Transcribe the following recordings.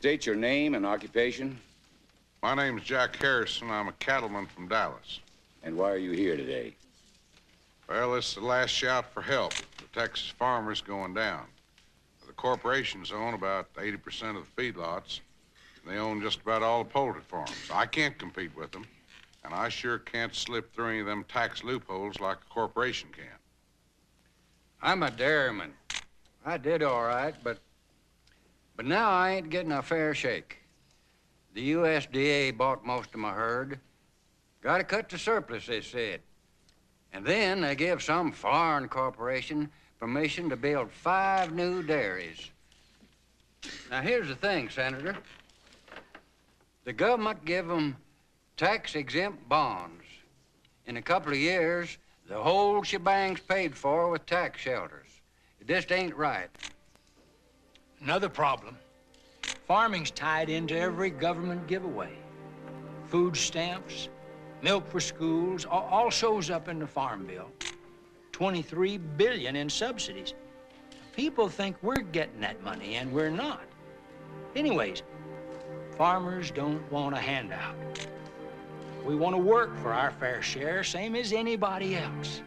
State your name and occupation. My name's Jack Harrison. I'm a cattleman from Dallas. And why are you here today? Well, it's the last shout for help. The Texas farmers going down. The corporations own about 80% of the feedlots. They own just about all the poultry farms. I can't compete with them, and I sure can't slip through any of them tax loopholes like a corporation can. I'm a dairyman. I did all right, but now I ain't getting a fair shake. The USDA bought most of my herd. Got to cut the surplus, they said. And then they give some foreign corporation permission to build 5 new dairies. Now, here's the thing, Senator. The government give them tax-exempt bonds. In a couple of years, the whole shebang's paid for with tax shelters. It just ain't right. Another problem. Farming's tied into every government giveaway. Food stamps, milk for schools, all shows up in the farm bill. $23 billion in subsidies. People think we're getting that money, and we're not. Anyways, farmers don't want a handout. We want to work for our fair share, same as anybody else.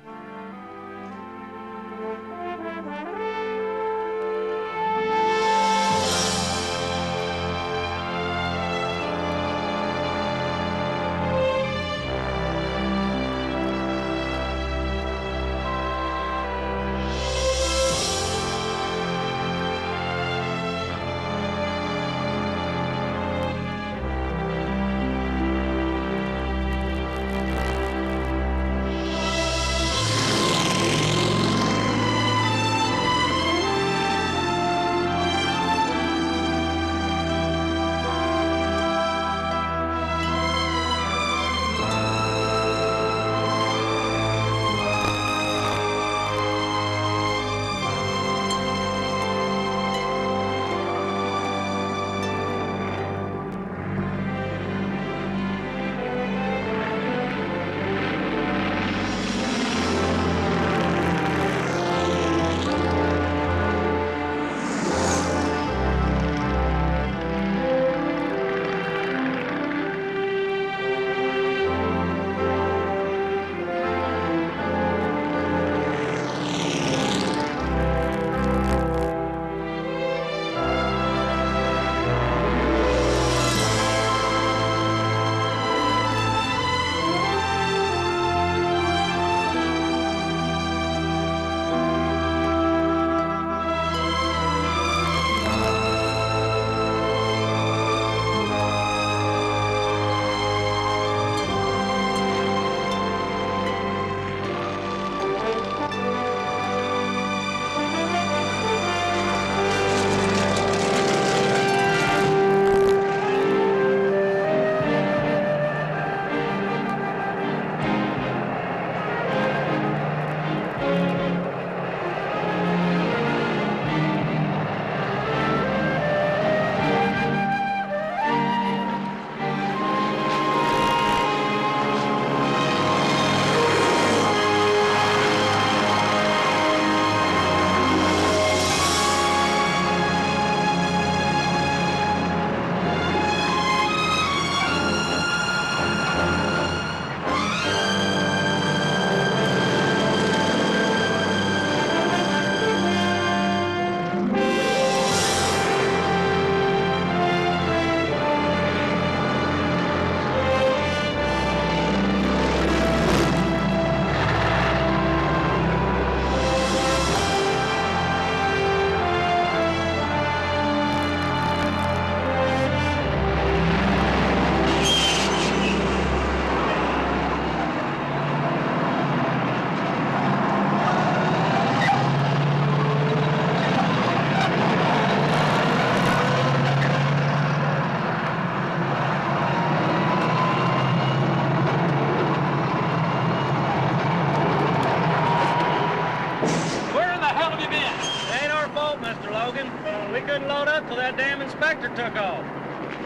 Took off.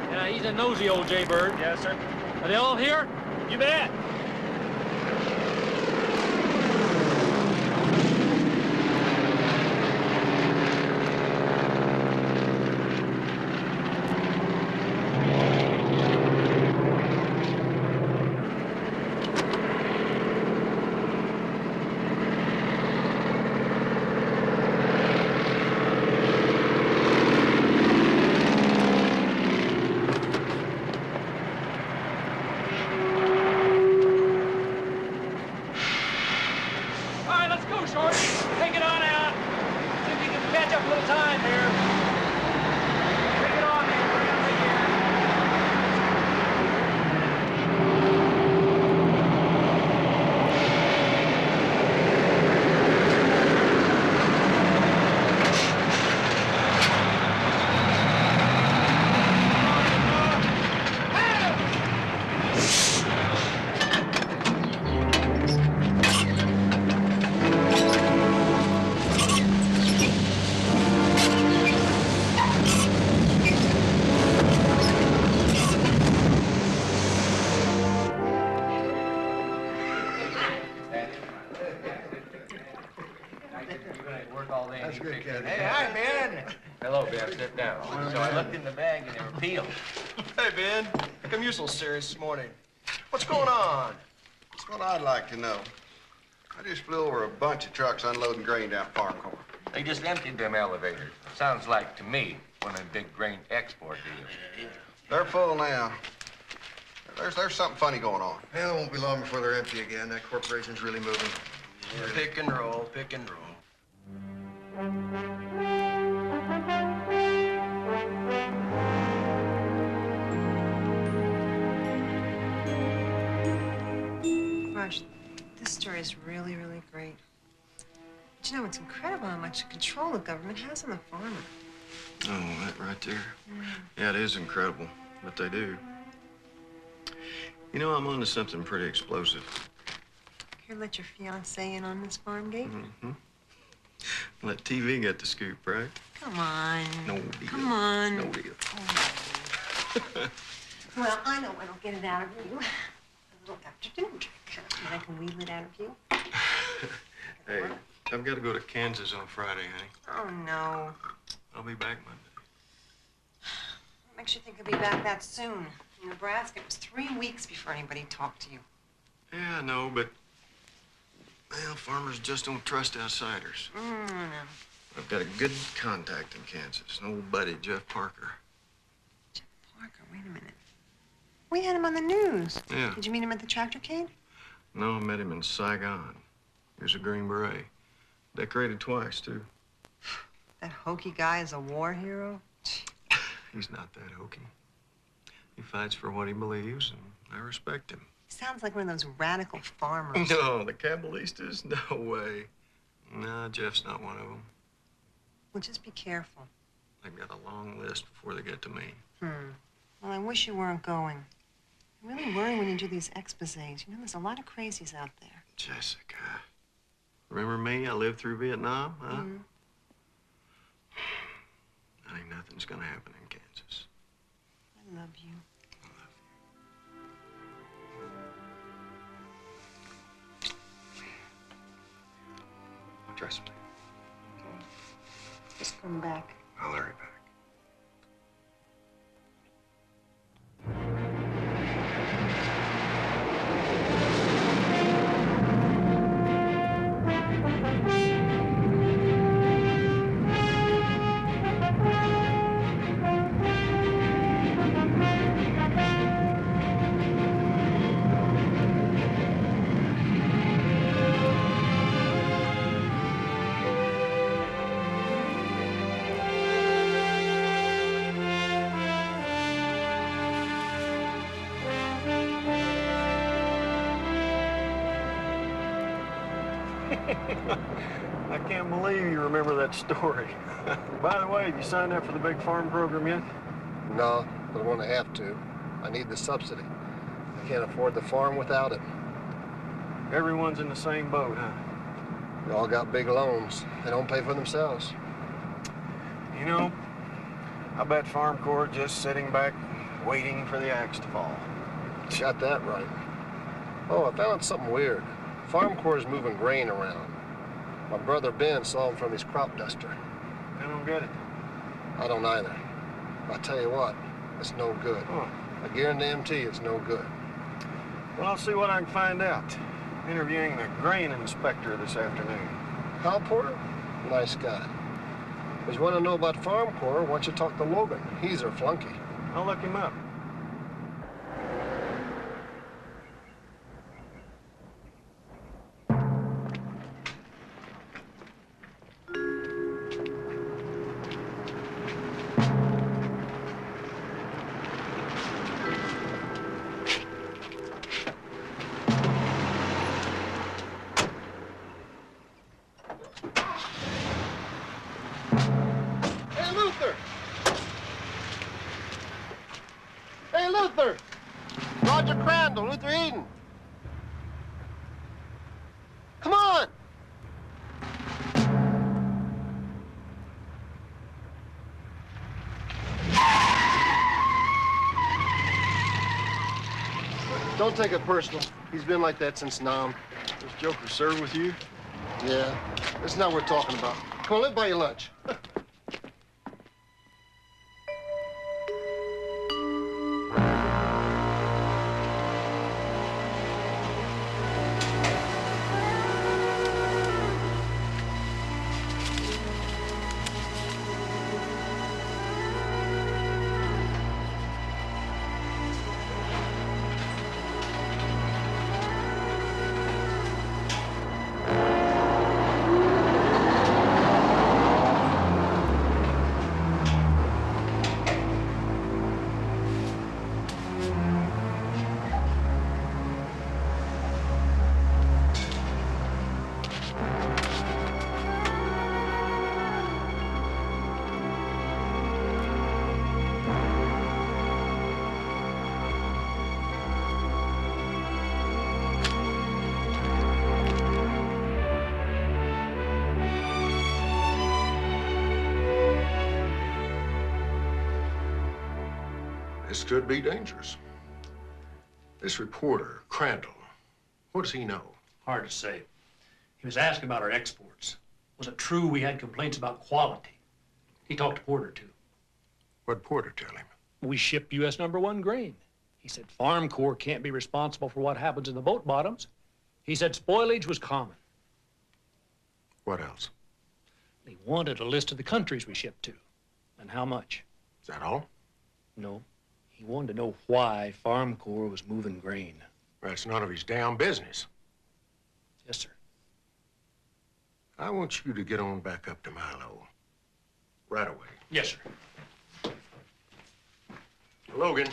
Yeah, he's a nosy old jaybird. Yes, sir. Are they all here? You bet. have a little time here. Bring it on, man. Bring it on again. That's good, Kathy. Hey, hi, Ben. Hello, Ben. Sit down. So I looked in the bag and they were peeled. Hey, Ben. How come you so serious this morning? What's going on? That's what I'd like to know. I just flew over a bunch of trucks unloading grain down Farm Corner. They just emptied them elevators. Sounds like, to me, one of the big grain export deals. They're full now. There's something funny going on. Well, it won't be long before they're empty again. That corporation's really moving. Yeah. Pick and roll, pick and roll. Gosh, this story is really, really great. But you know, it's incredible how much control the government has on the farmer. Oh, that right there. Yeah, it is incredible, but they do. You know, I'm onto something pretty explosive. Here, let your fiancé in on this farm gate? Mm-hmm. Let TV get the scoop, right? Come on. No deal. Come on. No deal. Oh. Well, I know what'll get it out of you. A little after-dinner drink. And I can wheedle it out of you. Hey, I've got to go to Kansas on Friday, honey. Oh, no. I'll be back Monday. What makes you think I'll be back that soon? In Nebraska, it was 3 weeks before anybody talked to you. Yeah, I know, but, well, farmers just don't trust outsiders. No. I've got a good contact in Kansas, an old buddy, Jeff Parker. Jeff Parker, wait a minute. We had him on the news. Yeah. Did you meet him at the tractorcade? No, I met him in Saigon. He was a Green Beret. Decorated twice, too. That hokey guy is a war hero? He's not that hokey. He fights for what he believes, and I respect him. He sounds like one of those radical farmers. No, the Cabalistas? No way. No, Jeff's not one of them. Well, just be careful. They've got a long list before they get to me. Well, I wish you weren't going. I really worry when you do these exposés. You know, there's a lot of crazies out there. Jessica, remember me? I lived through Vietnam, huh? I think nothing's gonna happen in Kansas. I love you. Trust me. Okay. Just come back. I'll hurry back. I can't believe you remember that story. By the way, have you signed up for the big farm program yet? No, but I'm going to have to. I need the subsidy. I can't afford the farm without it. Everyone's in the same boat, huh? They all got big loans. They don't pay for themselves. You know, I bet Farm Corps just sitting back, waiting for the axe to fall. Got that right. Oh, I found something weird. Farm Corps is moving grain around. My brother Ben saw him from his crop duster. I don't get it. I don't either. I tell you what, it's no good. I guarantee it's no good. Well, I'll see what I can find out. Interviewing the grain inspector this afternoon. Hal Porter? Nice guy. If you want to know about Farm Corps, why don't you talk to Logan? He's our flunky. I'll look him up. Luther! Roger Crandall, Luther Eden! Come on! Don't take it personal. He's been like that since Nam. This joker served with you? Yeah, that's not what we're talking about. Come on, let me buy you lunch. This could be dangerous. This reporter, Crandall, what does he know? Hard to say. He was asking about our exports. Was it true we had complaints about quality? He talked to Porter, too. What'd Porter tell him? We ship U.S. #1 grain. He said Farm Corps can't be responsible for what happens in the boat bottoms. He said spoilage was common. What else? He wanted a list of the countries we shipped to and how much. Is that all? No. He wanted to know why Farm Corps was moving grain. That's none of his damn business. Yes, sir. I want you to get on back up to Milo. Right away. Yes, sir. Logan.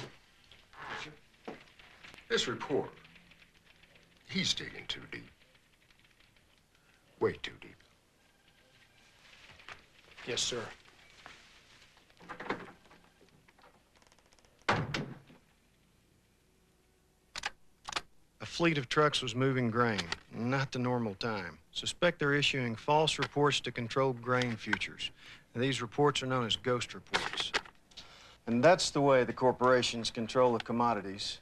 This reporter, he's digging too deep. Way too deep. Yes, sir. A fleet of trucks was moving grain, not the normal time. Suspect they're issuing false reports to controlled grain futures. And these reports are known as ghost reports. And that's the way the corporations control the commodities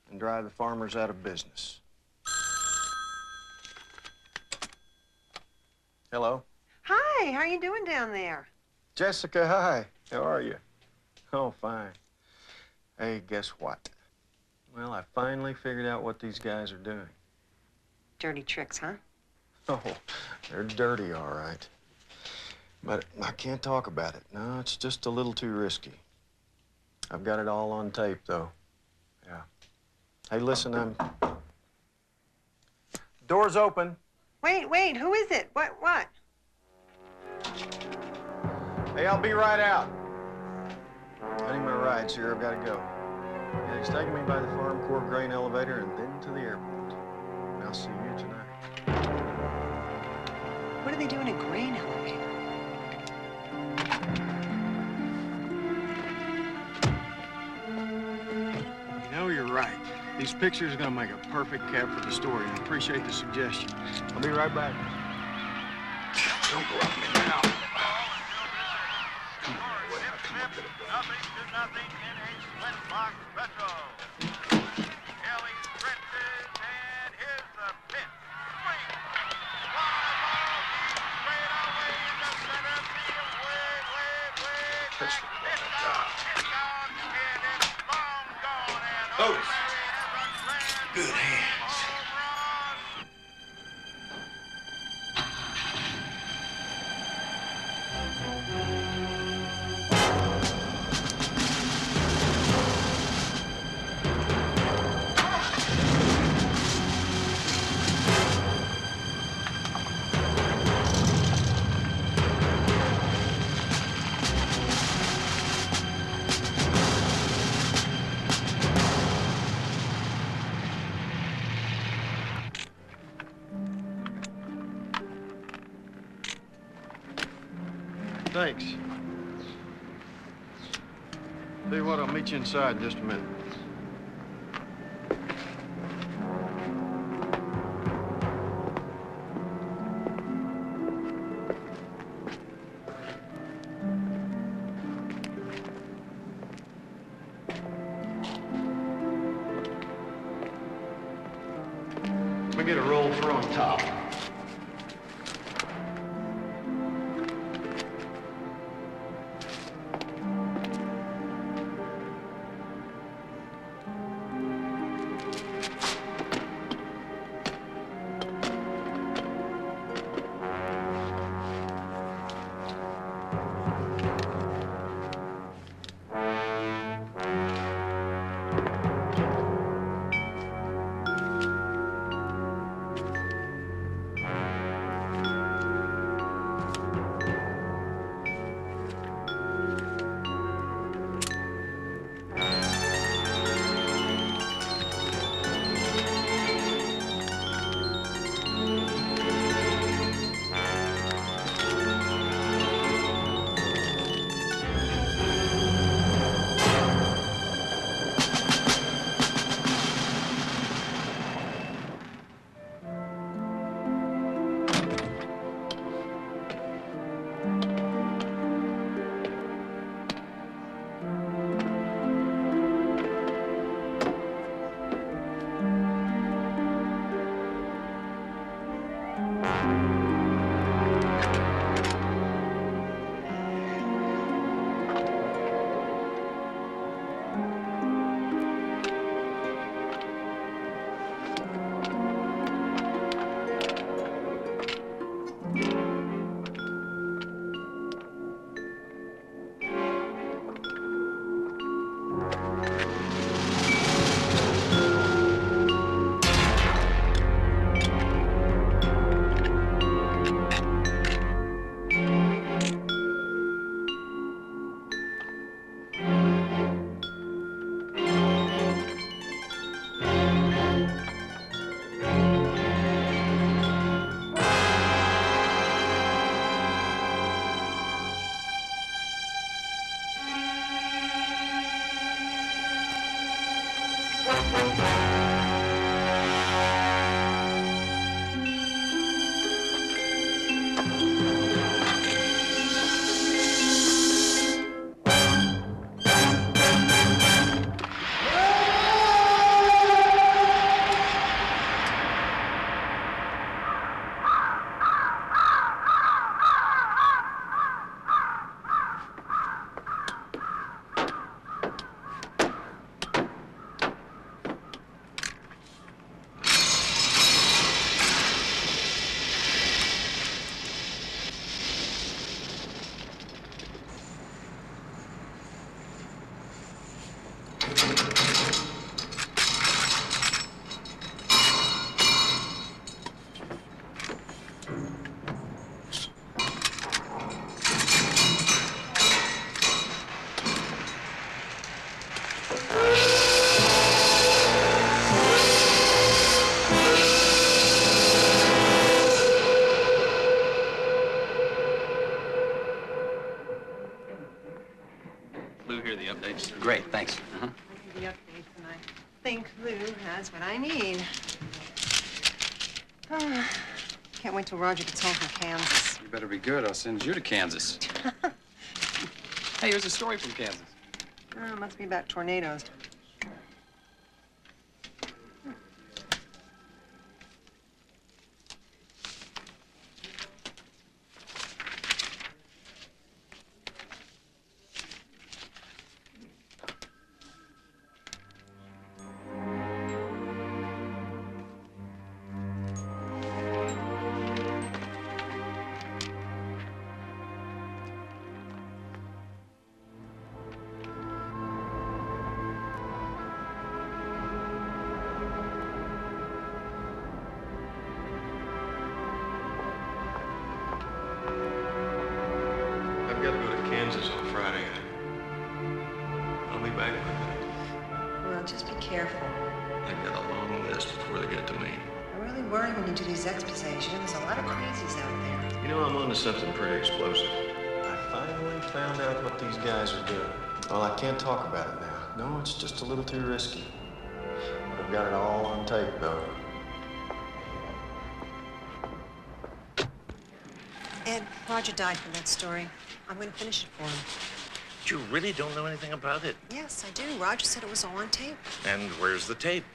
and drive the farmers out of business. Hello? Hi, how are you doing down there? Jessica, hi. How are you? Oh, fine. Hey, guess what? Well, I finally figured out what these guys are doing. Dirty tricks, huh? Oh, they're dirty, all right. But I can't talk about it. No, it's just a little too risky. I've got it all on tape, though. Yeah. Hey, listen, Door's open. Wait, who is it? What? Hey, I'll be right out. I need my rides here. I've got to go. Yeah, he's taking me by the Farm Corps grain elevator and then to the airport. And I'll see you tonight. What do they do in a grain elevator? You know, you're right. These pictures are gonna make a perfect cap for the story. I appreciate the suggestion. I'll be right back. Don't go up me now. Nothing to nothing in a splintbox retro. Kelly's Princes, and here's the pitch. Swing. Fly ball deep, straight away in the center field. Way back. Hit down, and it's long gone. And Otis. O'Malley has a grand Good hands. home run. Thanks. Tell you what, I'll meet you inside in just a minute. get a roll for on top. Great, thanks. The updates, and I think Lou has what I need. Can't wait till Roger gets home from Kansas. You better be good. I'll send you to Kansas. Hey, here's a story from Kansas. Oh, must be about tornadoes. I've got to go to Kansas on Friday. I'll be back Monday. Well, just be careful. I've got a long list before they get to me. I really worry when you do these exposés. You know, there's a lot of crazies out there. You know, I'm onto something pretty explosive. I finally found out what these guys are doing. Well, I can't talk about it now. No, it's just a little too risky. But I've got it all on tape, though. Ed, Roger died for that story. I'm going to finish it for him. You really don't know anything about it? Yes, I do. Roger said it was all on tape. And where's the tape?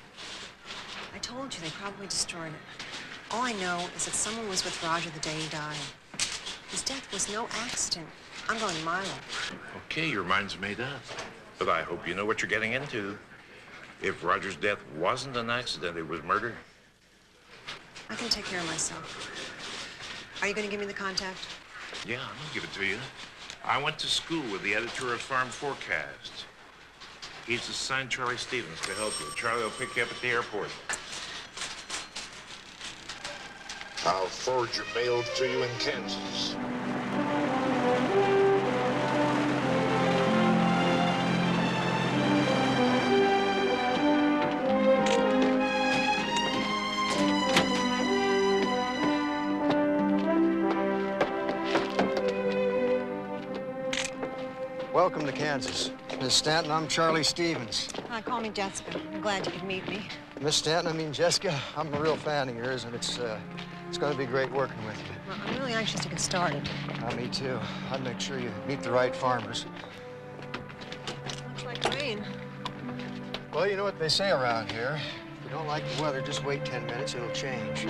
I told you they probably destroyed it. All I know is that someone was with Roger the day he died. His death was no accident. I'm going Milo. Okay, your mind's made up. But I hope you know what you're getting into. If Roger's death wasn't an accident, it was murder. I can take care of myself. Are you going to give me the contact? Yeah, I'm gonna give it to you. I went to school with the editor of Farm Forecast. He's assigned Charlie Stevens to help you. Charlie will pick you up at the airport. I'll forward your mail to you in Kansas. Welcome to Kansas. Miss Stanton, I'm Charlie Stevens. Hi, call me Jessica. I'm glad you could meet me. Miss Stanton, I mean Jessica, I'm a real fan of yours, and it's going to be great working with you. Well, I'm really anxious to get started. Me too. I'd make sure you meet the right farmers. Looks like rain. Well, you know what they say around here. If you don't like the weather, just wait 10 minutes, it'll change.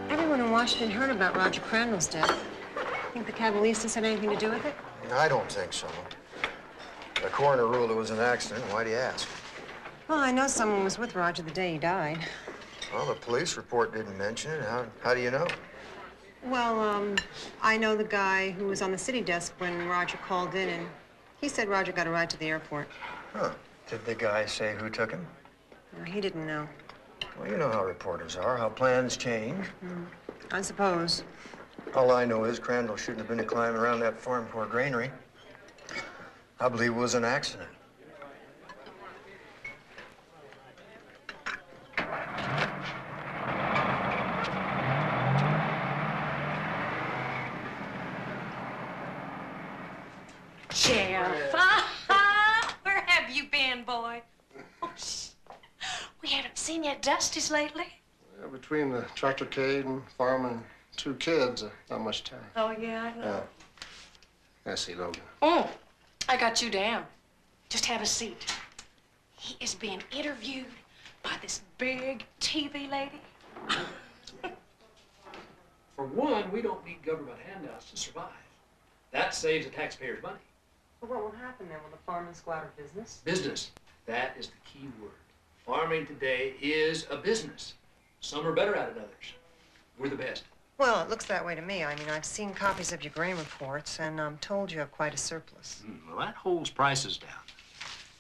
Everyone in Washington heard about Roger Crandall's death. Think the Cabalistas had anything to do with it? I don't think so. The coroner ruled it was an accident. Why do you ask? Well, I know someone was with Roger the day he died. Well, the police report didn't mention it. How do you know? Well, I know the guy who was on the city desk when Roger called in, and he said Roger got a ride to the airport. Huh. Did the guy say who took him? He didn't know. Well, you know how reporters are, how plans change. I suppose. All I know is Crandall shouldn't have been climbing around that farm poor granary. I believe it was an accident. Sheriff, where have you been, boy? Oh, we haven't seen you at Dusty's lately. Yeah, between the tractorcade and farming 2 kids, not much time. Oh, yeah, I know. I see, Logan. Oh, I got you down. Just have a seat. He is being interviewed by this big TV lady. For one, we don't need government handouts to survive. That saves the taxpayers money. Well, what will happen then? Will the farmers go out of business? Business. That is the key word. Farming today is a business. Some are better at it than others. We're the best. Well, it looks that way to me. I mean, I've seen copies of your grain reports, and I'm told you have quite a surplus. Well, that holds prices down.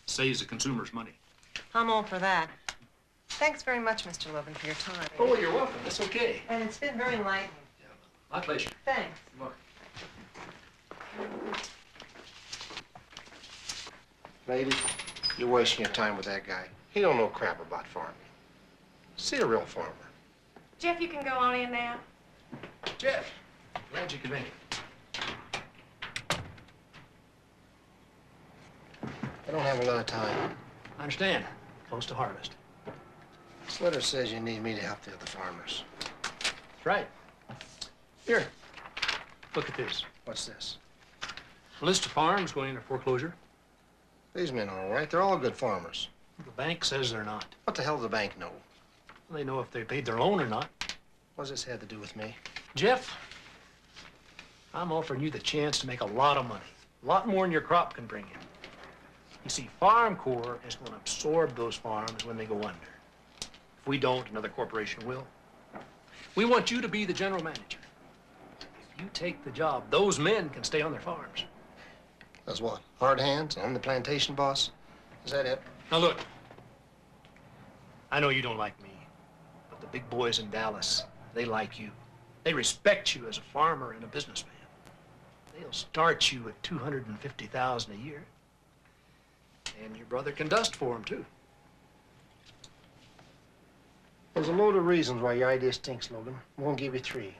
Saves the consumers money. I'm all for that. Thanks very much, Mr. Logan, for your time. Oh, you're welcome. That's okay. And it's been very enlightening. My pleasure. Thanks. You're welcome. Lady, you're wasting your time with that guy. He don't know crap about farming. See a real farmer. Jeff, you can go on in now. Jeff, glad you could make it. I don't have a lot of time. I understand. Close to harvest. This letter says you need me to help the other farmers. That's right. Here, look at this. What's this? A list of farms going into foreclosure. These men are all right. They're all good farmers. The bank says they're not. What the hell does the bank know? They know if they paid their loan or not. What's this have to do with me? Jeff, I'm offering you the chance to make a lot of money. A lot more than your crop can bring in. You see, Farm Corps is going to absorb those farms when they go under. If we don't, another corporation will. We want you to be the general manager. If you take the job, those men can stay on their farms. That's what? Hard hands? I'm the plantation boss? Is that it? Now look, I know you don't like me, but the big boys in Dallas, they like you. They respect you as a farmer and a businessman. They'll start you at $250,000 a year. And your brother can dust for them, too. There's a load of reasons why your idea stinks, Logan. I'm gonna give you 3.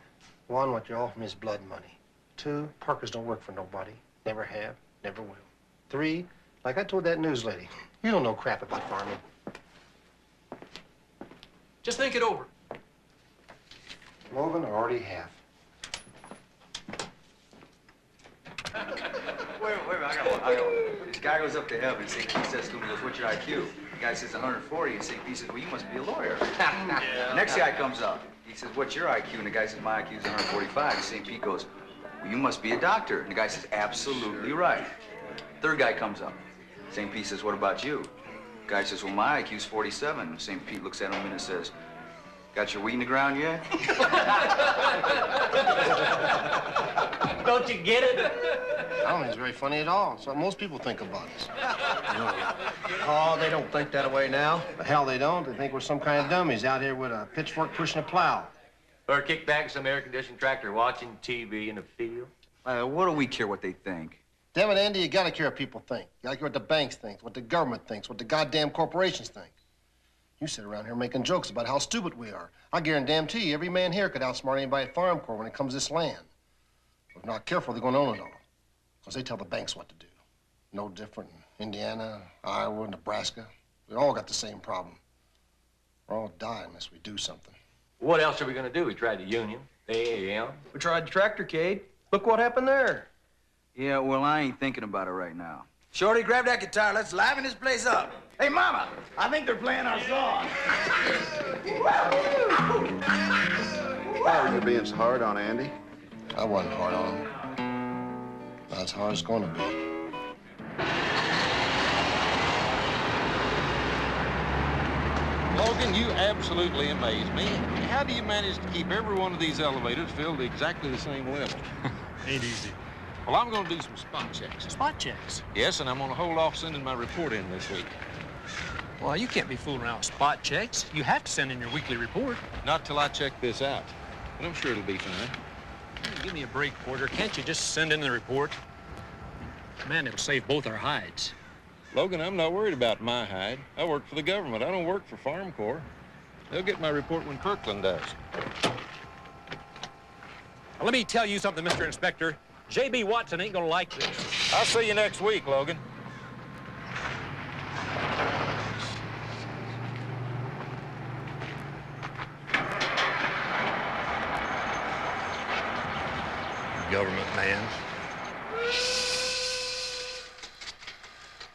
1, what you offer me is blood money. 2, Parkers don't work for nobody. Never have, never will. 3, like I told that news lady, you don't know crap about farming. Just think it over. Logan, I already have. Wait a minute, I got one. This guy goes up to heaven, sings, he says to him, he goes, what's your IQ? The guy says 140, and St. Pete says, well, you must be a lawyer. Next guy comes up. He says, what's your IQ? And the guy says, my IQ is 145. And St. Pete goes, well, you must be a doctor. And the guy says, absolutely right. Third guy comes up. St. Pete says, what about you? The guy says, well, my IQ's 47. And St. Pete looks at him and says, got your wheat in the ground yet? Don't you get it? I don't think it's very funny at all. It's what most people think about us. Oh, they don't think that way now. The hell they don't. They think we're some kind of dummies out here with a pitchfork pushing a plow. Or kick back in some air-conditioned tractor watching TV in a field. What do we care what they think? Damn it, Andy, you gotta care what people think. You gotta care what the banks think, what the government thinks, what the goddamn corporations think. You sit around here making jokes about how stupid we are. I guarantee you, every man here could outsmart anybody at Farm Corps when it comes to this land. If not careful, they're gonna own it all. Because they tell the banks what to do. No different in Indiana, Iowa, Nebraska. We all got the same problem. We're all dying unless we do something. What else are we gonna do? We tried the union, the AAM. We tried the tractorcade. Look what happened there. Yeah, well, I ain't thinking about it right now. Shorty, grab that guitar. Let's liven this place up. Hey, Mama, I think they're playing our song. Why were you being so hard on Andy? I wasn't hard on him. That's how it's gonna be. Logan, you absolutely amaze me. How do you manage to keep every one of these elevators filled to exactly the same level? Ain't easy. Well, I'm going to do some spot checks. Spot checks? Yes, and I'm going to hold off sending my report in this week. Well, you can't be fooling around with spot checks. You have to send in your weekly report. Not till I check this out. But I'm sure it'll be fine. Give me a break, Porter. Can't you just send in the report? Man, it'll save both our hides. Logan, I'm not worried about my hide. I work for the government. I don't work for Farm Corps. They'll get my report when Kirkland does. Now, let me tell you something, Mr. Inspector. J.B. Watson ain't gonna like this. I'll see you next week, Logan. Government man.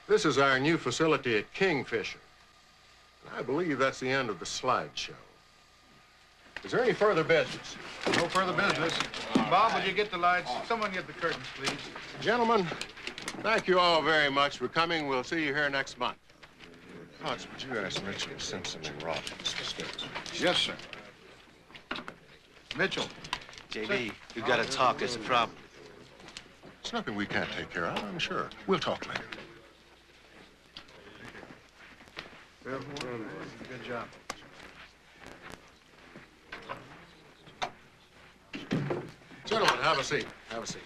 This is our new facility at Kingfisher. And I believe that's the end of the slideshow. Is there any further business? No further business. Bob, would you get the lights? Someone get the curtains, please. Gentlemen, thank you all very much for coming. We'll see you here next month. Hodge, would you ask Mitchell, Simpson, and Robbins to stay? Yes, sir. Mitchell. J.B., we've got to talk. There's a problem. It's nothing we can't take care of, I'm sure. We'll talk later. Good job. Gentlemen, have a seat. Have a seat.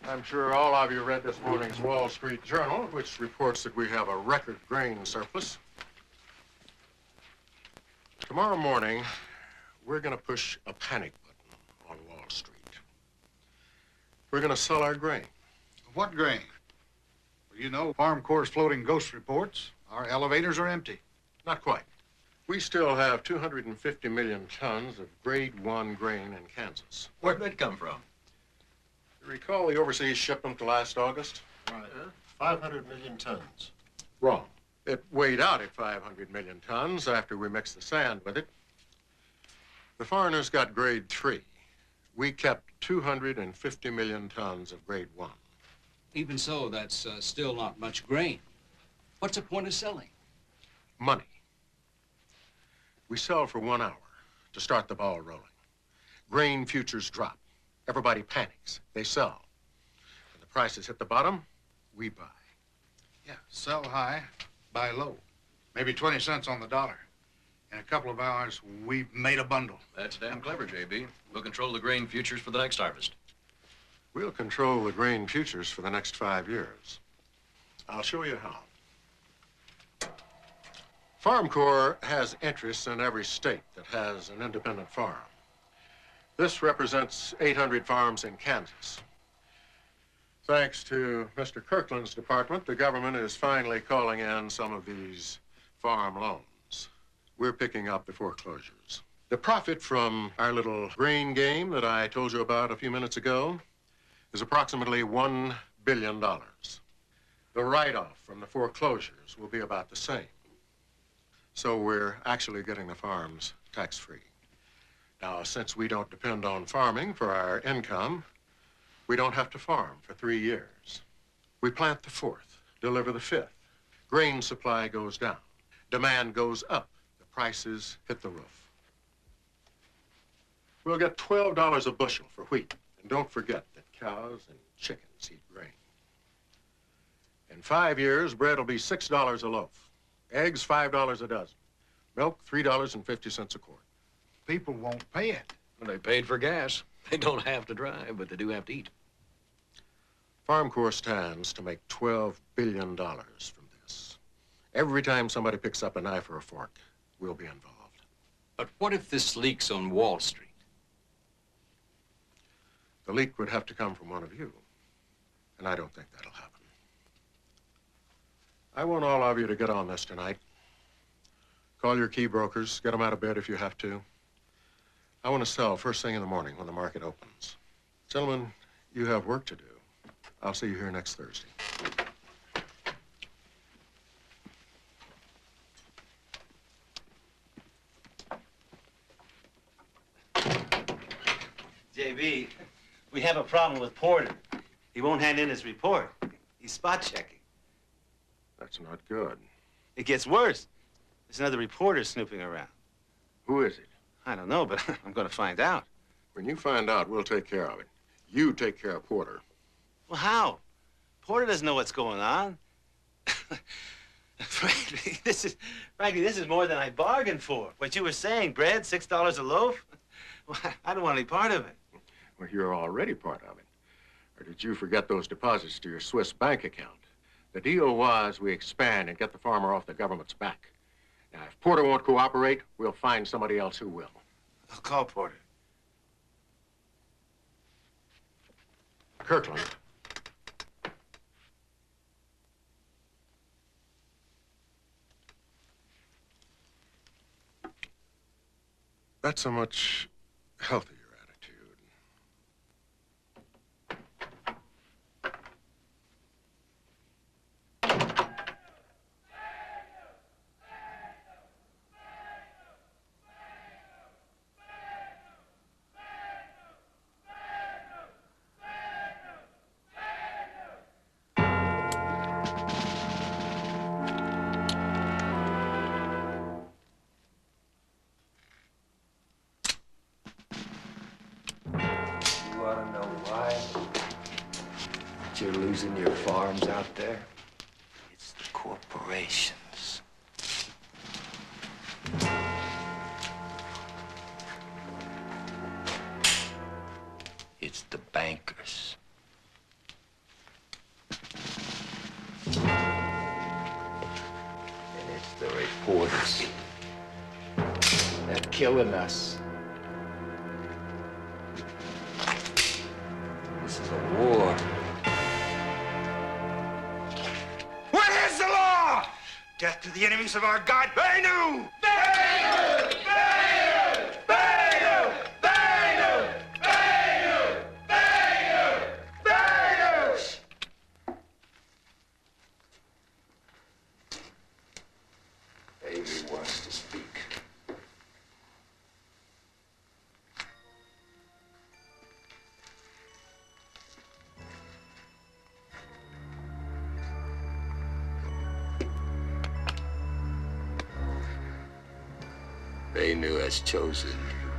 I'm sure all of you read this morning's Wall Street Journal, which reports that we have a record grain surplus. Tomorrow morning, we're going to push a panic button on Wall Street. We're going to sell our grain. What grain? Well, you know, Farm Corps is floating ghost reports. Our elevators are empty. Not quite. We still have 250 million tons of grade 1 grain in Kansas. Where'd that come from? You recall the overseas shipment last August? Right. 500 million tons. Wrong. It weighed out at 500 million tons after we mixed the sand with it. The foreigners got grade 3. We kept 250 million tons of grade 1. Even so, that's still not much grain. What's the point of selling? Money. We sell for 1 hour to start the ball rolling. Grain futures drop. Everybody panics. They sell. When the prices hit the bottom, we buy. Yeah, sell high, buy low. Maybe 20 cents on the dollar. In a couple of hours, we've made a bundle. That's damn clever, J.B. We'll control the grain futures for the next harvest. We'll control the grain futures for the next 5 years. I'll show you how. Farm Corps has interests in every state that has an independent farm. This represents 800 farms in Kansas. Thanks to Mr. Kirkland's department, the government is finally calling in some of these farm loans. We're picking up the foreclosures. The profit from our little grain game that I told you about a few minutes ago is approximately $1 billion. The The write-off from the foreclosures will be about the same. So we're actually getting the farms tax-free. Now, since we don't depend on farming for our income, we don't have to farm for 3 years. We plant the 4th, deliver the 5th. Grain supply goes down. Demand goes up. The prices hit the roof. We'll get $12 a bushel for wheat. And don't forget that cows and chickens eat grain. In 5 years, bread will be $6 a loaf. Eggs, $5 a dozen. Milk, $3.50 a quart. People won't pay it. Well, they paid for gas. They don't have to drive, but they do have to eat. Farm Corps stands to make $12 billion from this. Every time somebody picks up a knife or a fork, we'll be involved. But what if this leaks on Wall Street? The leak would have to come from one of you, and I don't think that'll happen. I want all of you to get on this tonight. Call your key brokers, get them out of bed if you have to. I want to sell first thing in the morning when the market opens. Gentlemen, you have work to do. I'll see you here next Thursday. JB, we have a problem with Porter. He won't hand in his report. He's spot checking. That's not good. It gets worse. There's another reporter snooping around. Who is it? I don't know, but I'm going to find out. When you find out, we'll take care of it. You take care of Porter. Well, how? Porter doesn't know what's going on. Frankly, this is more than I bargained for. What you were saying, bread, $6 a loaf? Well, I don't want any part of it. Well, you're already part of it. Or did you forget those deposits to your Swiss bank account? The deal was we expand and get the farmer off the government's back. Now, if Porter won't cooperate, we'll find somebody else who will. I'll call Porter. Kirkland. That's a much healthier attitude. You're losing your farms out there? It's the corporations. It's the bankers. And it's the reporters. They're killing us. This is a war. Death to the enemies of our God, Bainu! Bainu! Bainu! Bainu! Bainu! Bainu! Bainu! Bainu! Amy wants to speak. Vainu has chosen you.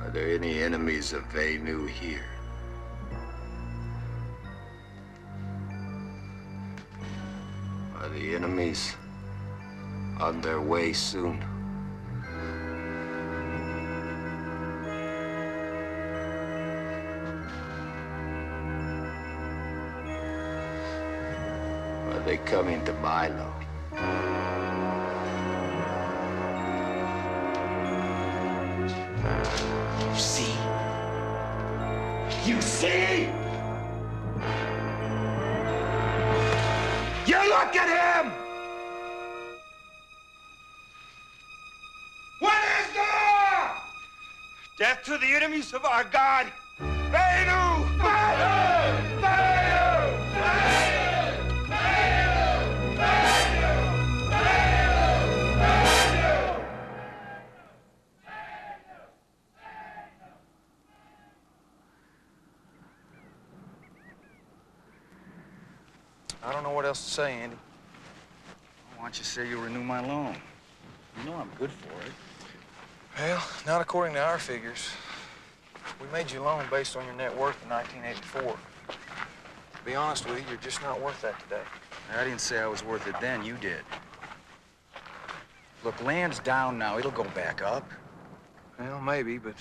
Are there any enemies of Vainu here? Are the enemies on their way soon? Are they coming to Milo? You see? You see? You look at him! What is there? Death to the enemies of our God! Vainu! Vainu! Vainu! Vainu! I don't know what else to say, Andy. Why don't you say you'll renew my loan? You know I'm good for it. Well, not according to our figures. We made you a loan based on your net worth in 1984. To be honest with you, you're just not worth that today. I didn't say I was worth it then, you did. Look, land's down now. It'll go back up. Well, maybe, but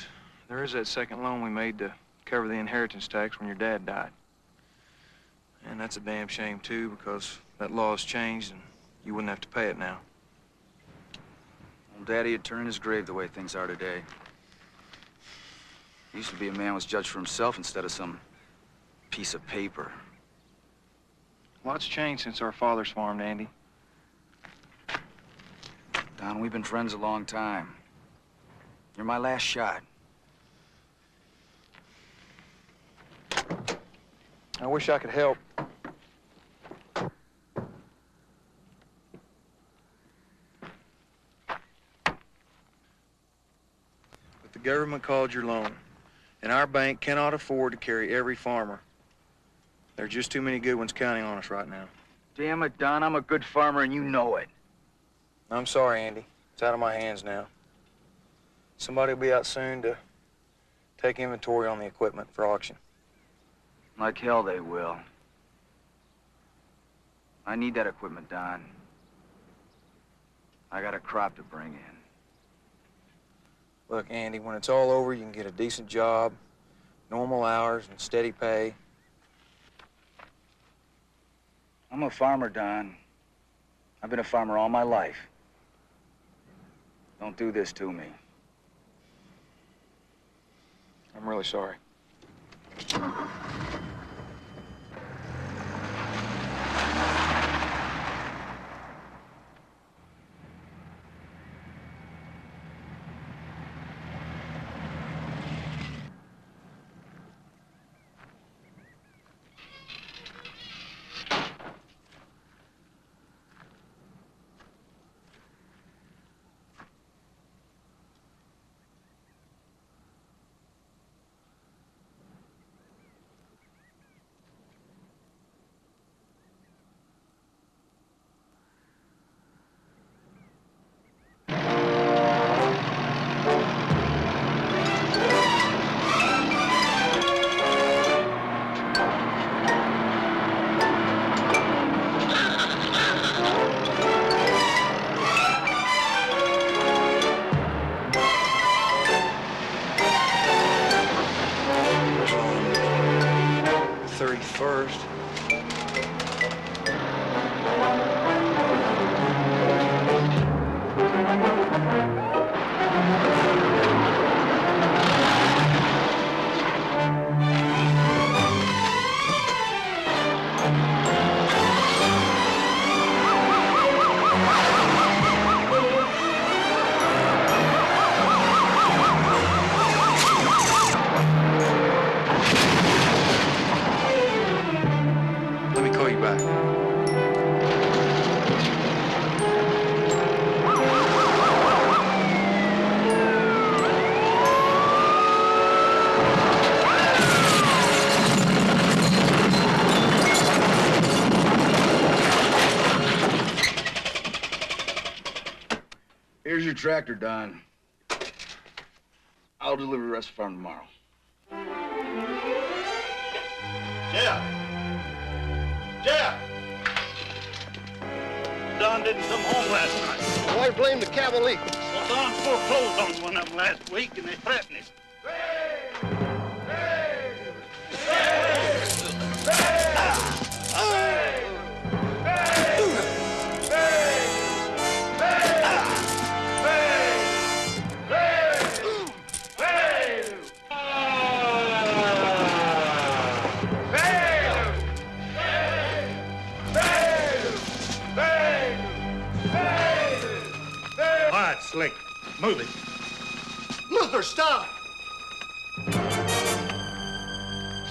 there is that second loan we made to cover the inheritance tax when your dad died. And that's a damn shame, too, because that law's changed and you wouldn't have to pay it now. Well, Daddy would turn in his grave the way things are today. He used to be a man who was judged for himself instead of some piece of paper. Lots changed since our fathers farmed, Andy. Don, we've been friends a long time. You're my last shot. I wish I could help. But the government called your loan, and our bank cannot afford to carry every farmer. There are just too many good ones counting on us right now. Damn it, Don, I'm a good farmer and you know it. I'm sorry, Andy. It's out of my hands now. Somebody will be out soon to take inventory on the equipment for auction. Like hell they will. I need that equipment, Don. I got a crop to bring in. Look, Andy, when it's all over, you can get a decent job, normal hours, and steady pay. I'm a farmer, Don. I've been a farmer all my life. Don't do this to me. I'm really sorry. Here's your tractor, Don. I'll deliver the rest of the farm tomorrow. Jeff! Jeff! Don didn't come home last night. Why blame the cavalier? Well, Don foreclosed on one of them last week, and they threatened him. Slick, move it. Luther, stop!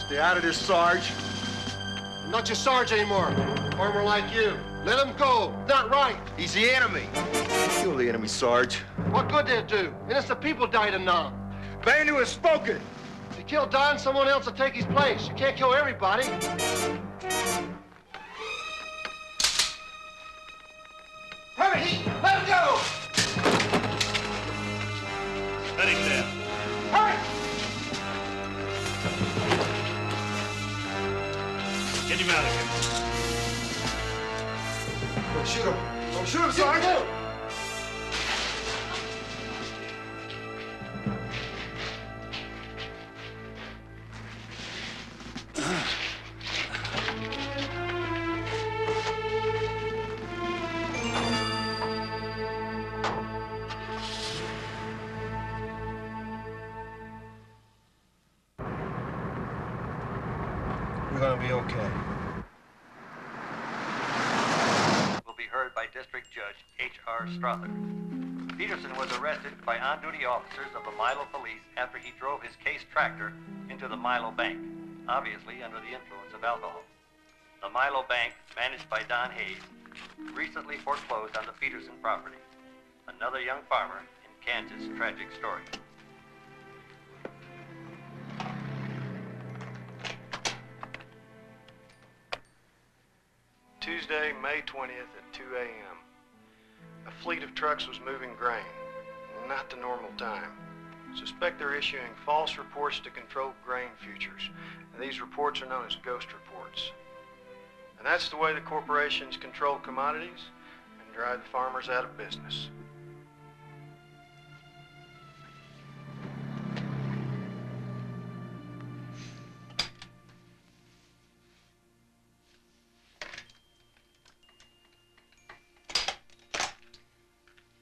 Stay out of this, Sarge. I'm not your Sarge anymore. Farmer like you. Let him go. Not right. He's the enemy. Kill the enemy, Sarge. What good did it do? Innocent people died in Nam. Banu has spoken. If you kill Don, someone else will take his place. You can't kill everybody. Get him out of here. Don't shoot him. Don't shoot him, Sergeant! We're gonna be okay. Will be heard by District Judge H.R. Strother. Peterson was arrested by on-duty officers of the Milo Police after he drove his case tractor into the Milo Bank, obviously under the influence of alcohol. The Milo Bank, managed by Don Hayes, recently foreclosed on the Peterson property. Another young farmer in Kansas' tragic story. Tuesday, May 20th at 2 a.m. A fleet of trucks was moving grain, not the normal time. Suspect they're issuing false reports to control grain futures. And these reports are known as ghost reports. And that's the way the corporations control commodities and drive the farmers out of business.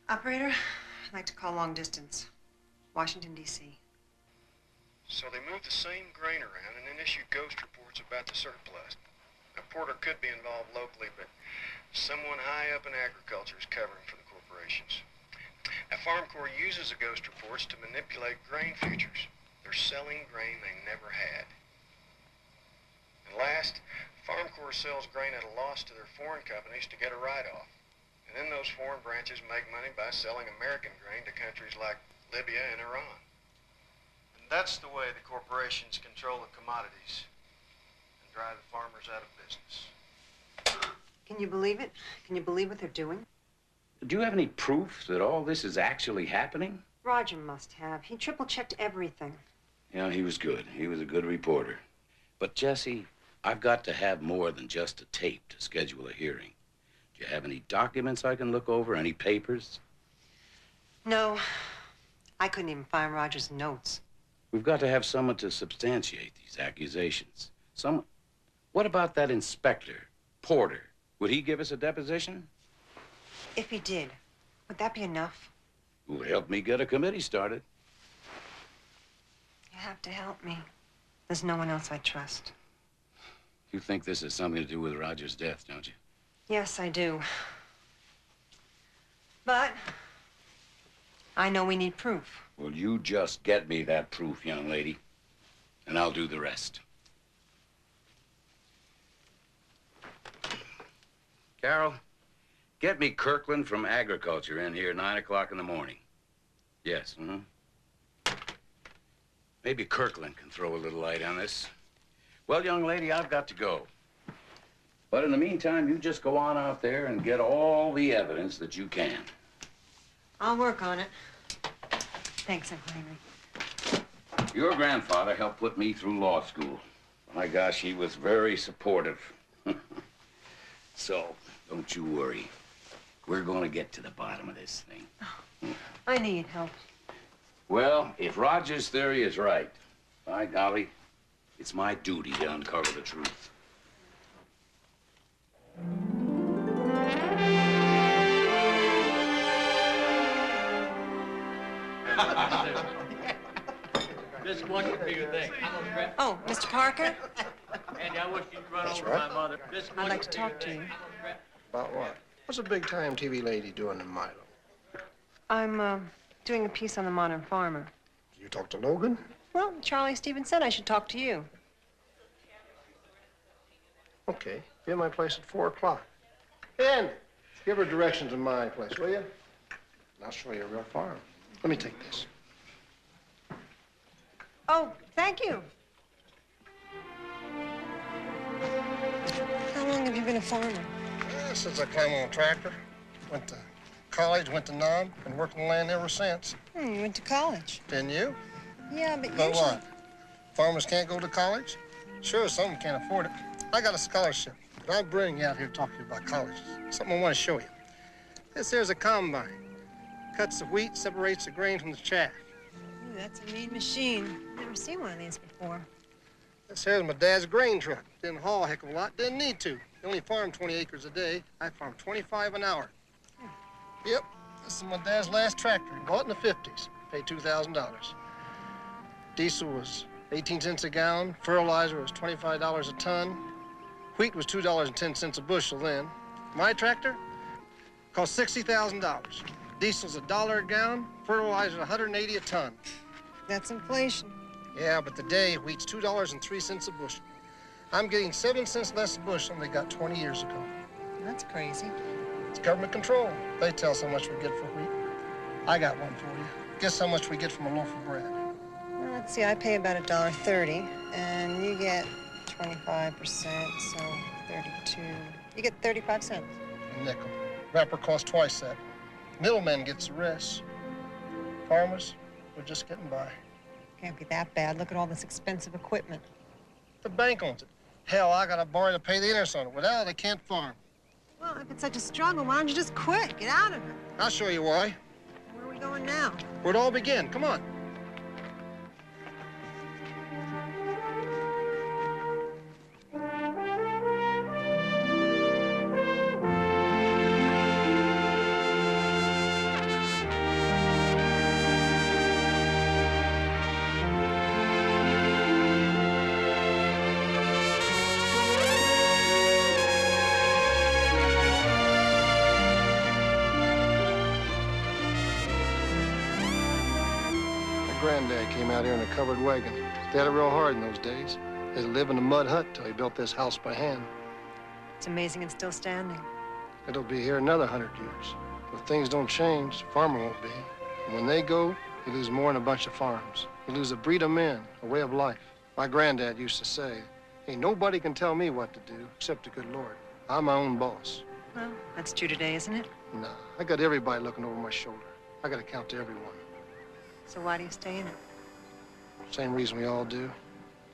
Operator, I'd like to call long distance. Washington, D.C. So they move the same grain around and then issue ghost reports about the surplus. A porter could be involved locally, but someone high up in agriculture is covering for the corporations. Now, Farm Corps uses the ghost reports to manipulate grain futures. They're selling grain they never had. And last, Farm Corps sells grain at a loss to their foreign companies to get a write-off. And then those foreign branches make money by selling American grain to countries like Libya and Iran. And that's the way the corporations control the commodities and drive the farmers out of business. Can you believe it? Can you believe what they're doing? Do you have any proof that all this is actually happening? Roger must have. He triple-checked everything. Yeah, he was good. He was a good reporter. But, Jesse, I've got to have more than just a tape to schedule a hearing. Do you have any documents I can look over? Any papers? No. I couldn't even find Roger's notes. We've got to have someone to substantiate these accusations. What about that inspector, Porter? Would he give us a deposition? If he did, would that be enough? It would help me get a committee started. You have to help me. There's no one else I trust. You think this has something to do with Roger's death, don't you? Yes, I do. But I know we need proof. Well, you just get me that proof, young lady, and I'll do the rest. Carol, get me Kirkland from Agriculture in here 9 o'clock in the morning. Yes, Maybe Kirkland can throw a little light on this. Well, young lady, I've got to go. But in the meantime, you just go on out there and get all the evidence that you can. I'll work on it. Thanks, Uncle Henry. Your grandfather helped put me through law school. My gosh, he was very supportive. So, don't you worry. We're going to get to the bottom of this thing. Oh, I need help. Well, if Roger's theory is right, by golly, it's my duty to uncover the truth. This one could be your thing. Oh, Mr. Parker? Andy, I wish you'd run That's over right. my mother. This I'd like to talk to you. About what? What's a big-time TV lady doing in Milo? I'm doing a piece on the modern farmer. You talk to Logan? Well, Charlie Stevens said I should talk to you. Okay. Be at my place at 4 o'clock. Andy, give her directions to my place, will you? And I'll show you a real farm. Let me take this. Oh, thank you. How long have you been a farmer? Since I climbed on a tractor. Went to college, went to Nam, been working the land ever since. You went to college. Didn't you? Yeah, but But usually... what? Farmers can't go to college? Sure, some can't afford it. I got a scholarship, but I'm bringing you out here to talk to you about colleges. Something I want to show you. This here's a combine. Cuts the wheat, separates the grain from the chaff. Ooh, that's a mean machine. Never seen one of these before. This here's my dad's grain truck. Didn't haul a heck of a lot, didn't need to. He only farmed 20 acres a day. I farmed 25 an hour. Yep, this is my dad's last tractor. He bought in the 50s. Paid $2,000. Diesel was 18 cents a gallon. Fertilizer was $25 a ton. Wheat was $2.10 a bushel then. My tractor cost $60,000. Diesel's $1 a gallon. Fertilizer $180 a ton. That's inflation. Yeah, but today wheat's $2.03 a bushel. I'm getting 7 cents less a bushel than they got 20 years ago. That's crazy. It's government control. They tell us how much we get for wheat. I got one for you. Guess how much we get from a loaf of bread? Well, let's see, I pay about $1.30, and you get 25%, so 32. You get 35 cents. A nickel. Wrapper costs twice that. Middleman gets the rest. Farmers, we're just getting by. Can't be that bad. Look at all this expensive equipment. The bank owns it. Hell, I gotta borrow to pay the interest on it. Without it, they can't farm. Well, if it's such a struggle, why don't you just quit? Get out of it. I'll show you why. Where are we going now? Where it all began. Come on. Granddad came out here in a covered wagon. They had it real hard in those days. They had to live in a mud hut till he built this house by hand. It's amazing it's still standing. It'll be here another 100 years. If things don't change, the farmer won't be. And when they go, you lose more than a bunch of farms. You lose a breed of men, a way of life. My granddad used to say, ain't nobody can tell me what to do except the good Lord. I'm my own boss. Well, that's true today, isn't it? Nah, I got everybody looking over my shoulder. I got to count to everyone. So why do you stay in it? Same reason we all do.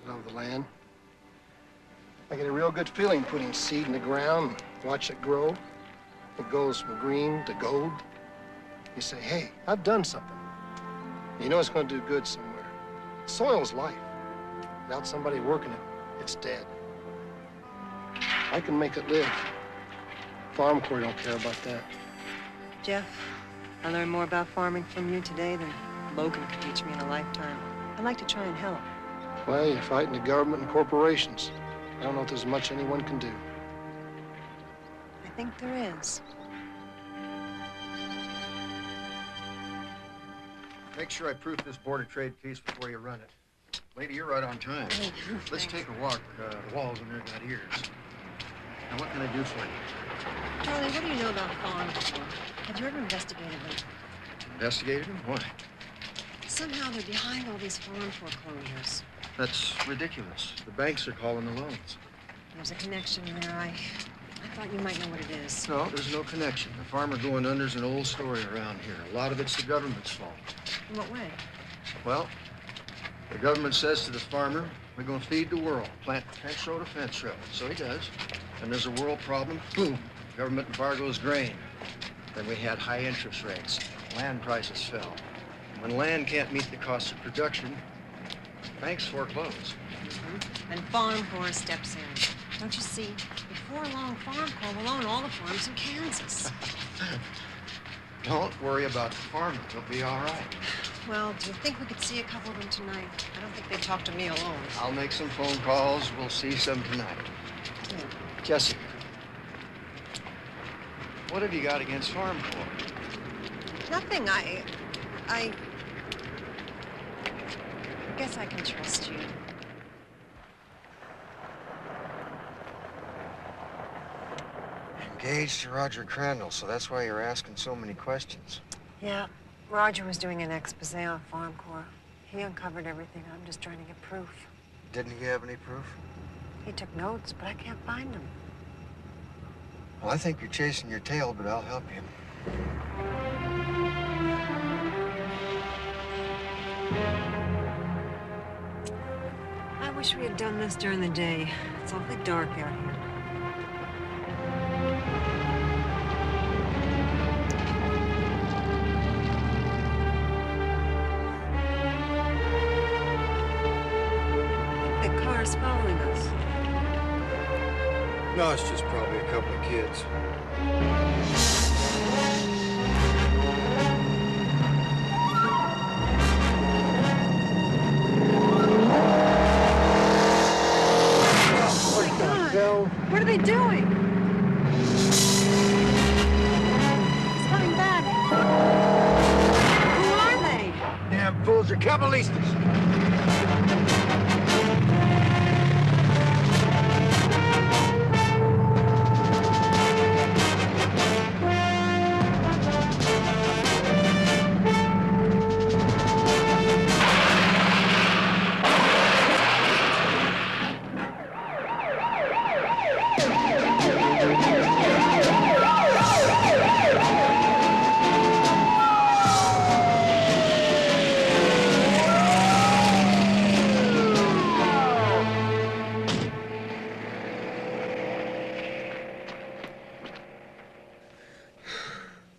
Love the land. I get a real good feeling putting seed in the ground, watch it grow. It goes from green to gold. You say, hey, I've done something. You know it's going to do good somewhere. Soil's life. Without somebody working it, it's dead. I can make it live. Farm Corps don't care about that. Jeff, I learned more about farming from you today than Logan could teach me in a lifetime. I'd like to try and help. Well, you're fighting the government and corporations. I don't know if there's much anyone can do. I think there is. Make sure I proof this Board of Trade piece before you run it. Lady, you're right on time. Let's take a walk. The walls in there got ears. Now, what can I do for you? Charlie, what do you know about farm corps? Have you ever investigated them? Investigated them? Why? Somehow they're behind all these farm foreclosures. That's ridiculous. The banks are calling the loans. There's a connection there. I thought you might know what it is. No, there's no connection. The farmer going under is an old story around here. A lot of it's the government's fault. In what way? Well, the government says to the farmer, we're going to feed the world. Plant fence row to fence row. So he does. And there's a world problem. Boom. Government embargoes grain. Then we had high interest rates. Land prices fell. When land can't meet the cost of production, banks foreclose. Mm-hmm. And Farm Corps steps in. Don't you see? Before long, Farm Corps will own all the farms in Kansas. Don't worry about the farmer. He'll be all right. Well, do you think we could see a couple of them tonight? I don't think they'd talk to me alone. I'll make some phone calls. We'll see some tonight. Yeah. Jesse, what have you got against Farm Corps? Nothing. I guess I can trust you. Engaged to Roger Crandall, so that's why you're asking so many questions. Yeah. Roger was doing an expose on Farm Corps. He uncovered everything. I'm just trying to get proof. Didn't he have any proof? He took notes, but I can't find them. Well, I think you're chasing your tail, but I'll help you. I wish we had done this during the day. It's awfully dark out here. I think the car's following us. No, it's just probably a couple of kids. What are they doing? He's coming back. Who are they? Damn fools, they're Cabalistas.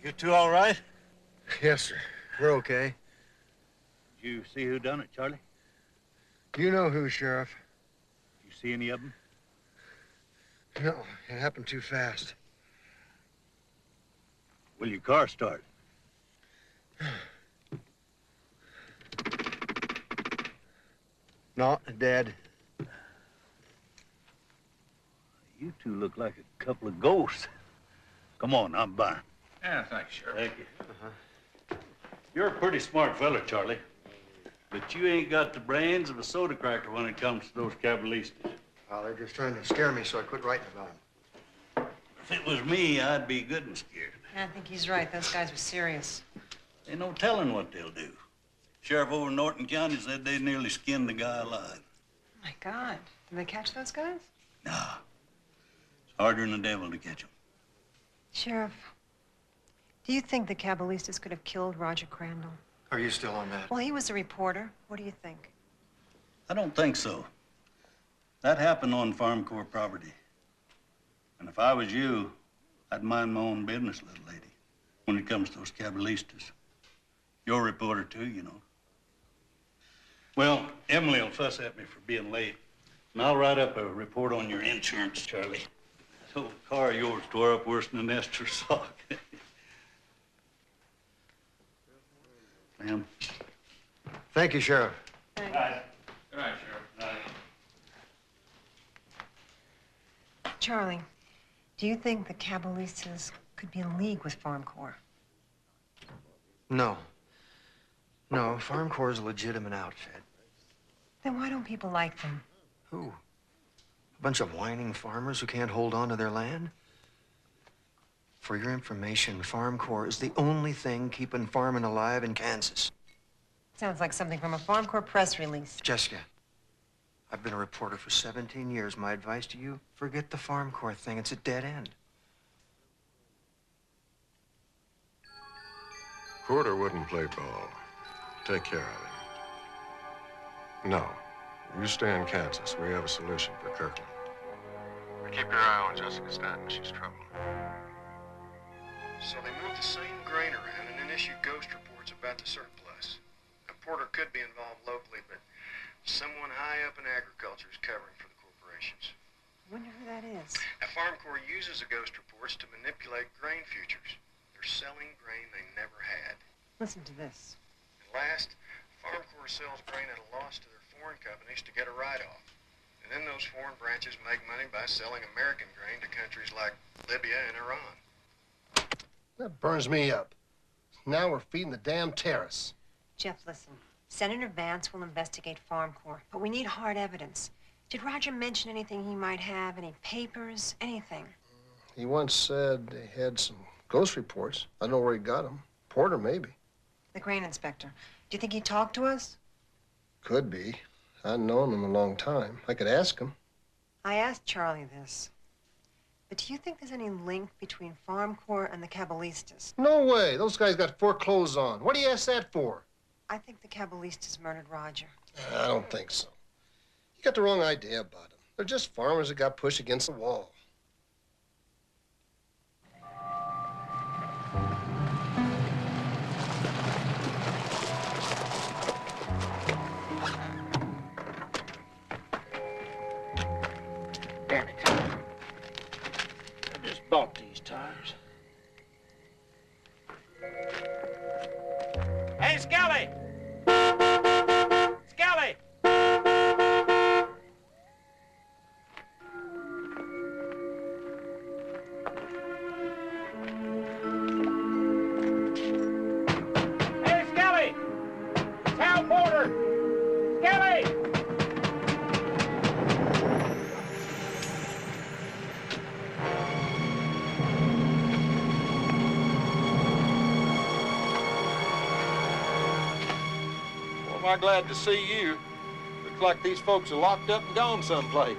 You two all right? Yes, sir. We're okay. Did you see who done it, Charlie? You know who, Sheriff? You see any of them? No, it happened too fast. Will your car start? Not dead. You two look like a couple of ghosts. Come on, I'm buying. Yeah, thanks, Sheriff. Thank you. You're a pretty smart fella, Charlie. But you ain't got the brains of a soda cracker when it comes to those Cabalistas. Oh, they're just trying to scare me, so I quit writing about them. If it was me, I'd be good and scared. I think he's right. Those guys were serious. Ain't no telling what they'll do. Sheriff over in Norton County said they nearly skinned the guy alive. Oh, my God. Did they catch those guys? Nah. It's harder than the devil to catch them. Sheriff, do you think the Cabalistas could have killed Roger Crandall? Are you still on that? Well, he was a reporter. What do you think? I don't think so. That happened on Farm Corps property. And if I was you, I'd mind my own business, little lady, when it comes to those Cabalistas. You're a reporter, too, you know. Well, Emily will fuss at me for being late, and I'll write up a report on your insurance, Charlie. That old car of yours tore up worse than an Esther sock. Ma'am. Thank you, Sheriff. Thanks. Good night, Sheriff. Charlie, do you think the Cabalistas could be in league with Farm Corps? No. No, Farm Corps is a legitimate outfit. Then why don't people like them? Who? A bunch of whining farmers who can't hold on to their land? For your information, Farm Corps is the only thing keeping farming alive in Kansas. Sounds like something from a Farm Corps press release. Jessica, I've been a reporter for 17 years. My advice to you, forget the Farm Corps thing. It's a dead end. Porter wouldn't play ball. Take care of him. No. You stay in Kansas. We have a solution for Kirkland. But keep your eye on Jessica Stanton. She's trouble. So they moved the same grain around and then issued ghost reports about the surplus. Now, Porter could be involved locally, but someone high up in agriculture is covering for the corporations. I wonder who that is. Now, Farm Corps uses the ghost reports to manipulate grain futures. They're selling grain they never had. Listen to this. And last, Farm Corps sells grain at a loss to their foreign companies to get a write-off. And then those foreign branches make money by selling American grain to countries like Libya and Iran. That burns me up. Now we're feeding the damn terrorists. Jeff, listen. Senator Vance will investigate Farm Corps, but we need hard evidence. Did Roger mention anything he might have? Any papers? Anything? He once said they had some ghost reports. I don't know where he got them. Porter, maybe. The grain inspector. Do you think he'd talk to us? Could be. I hadn't known him in a long time. I could ask him. I asked Charlie this. But do you think there's any link between Farm Corps and the Cabalistas? No way. Those guys got four clothes on. What do you ask that for? I think the Cabalistas murdered Roger. I don't think so. You got the wrong idea about them. They're just farmers that got pushed against the wall. Damn it. I just bought these tires. Hey, Skelly! Skelly! Hey, Skelly! Tell Porter! Skelly! Well, am I glad to see you. Looks like these folks are locked up and gone someplace.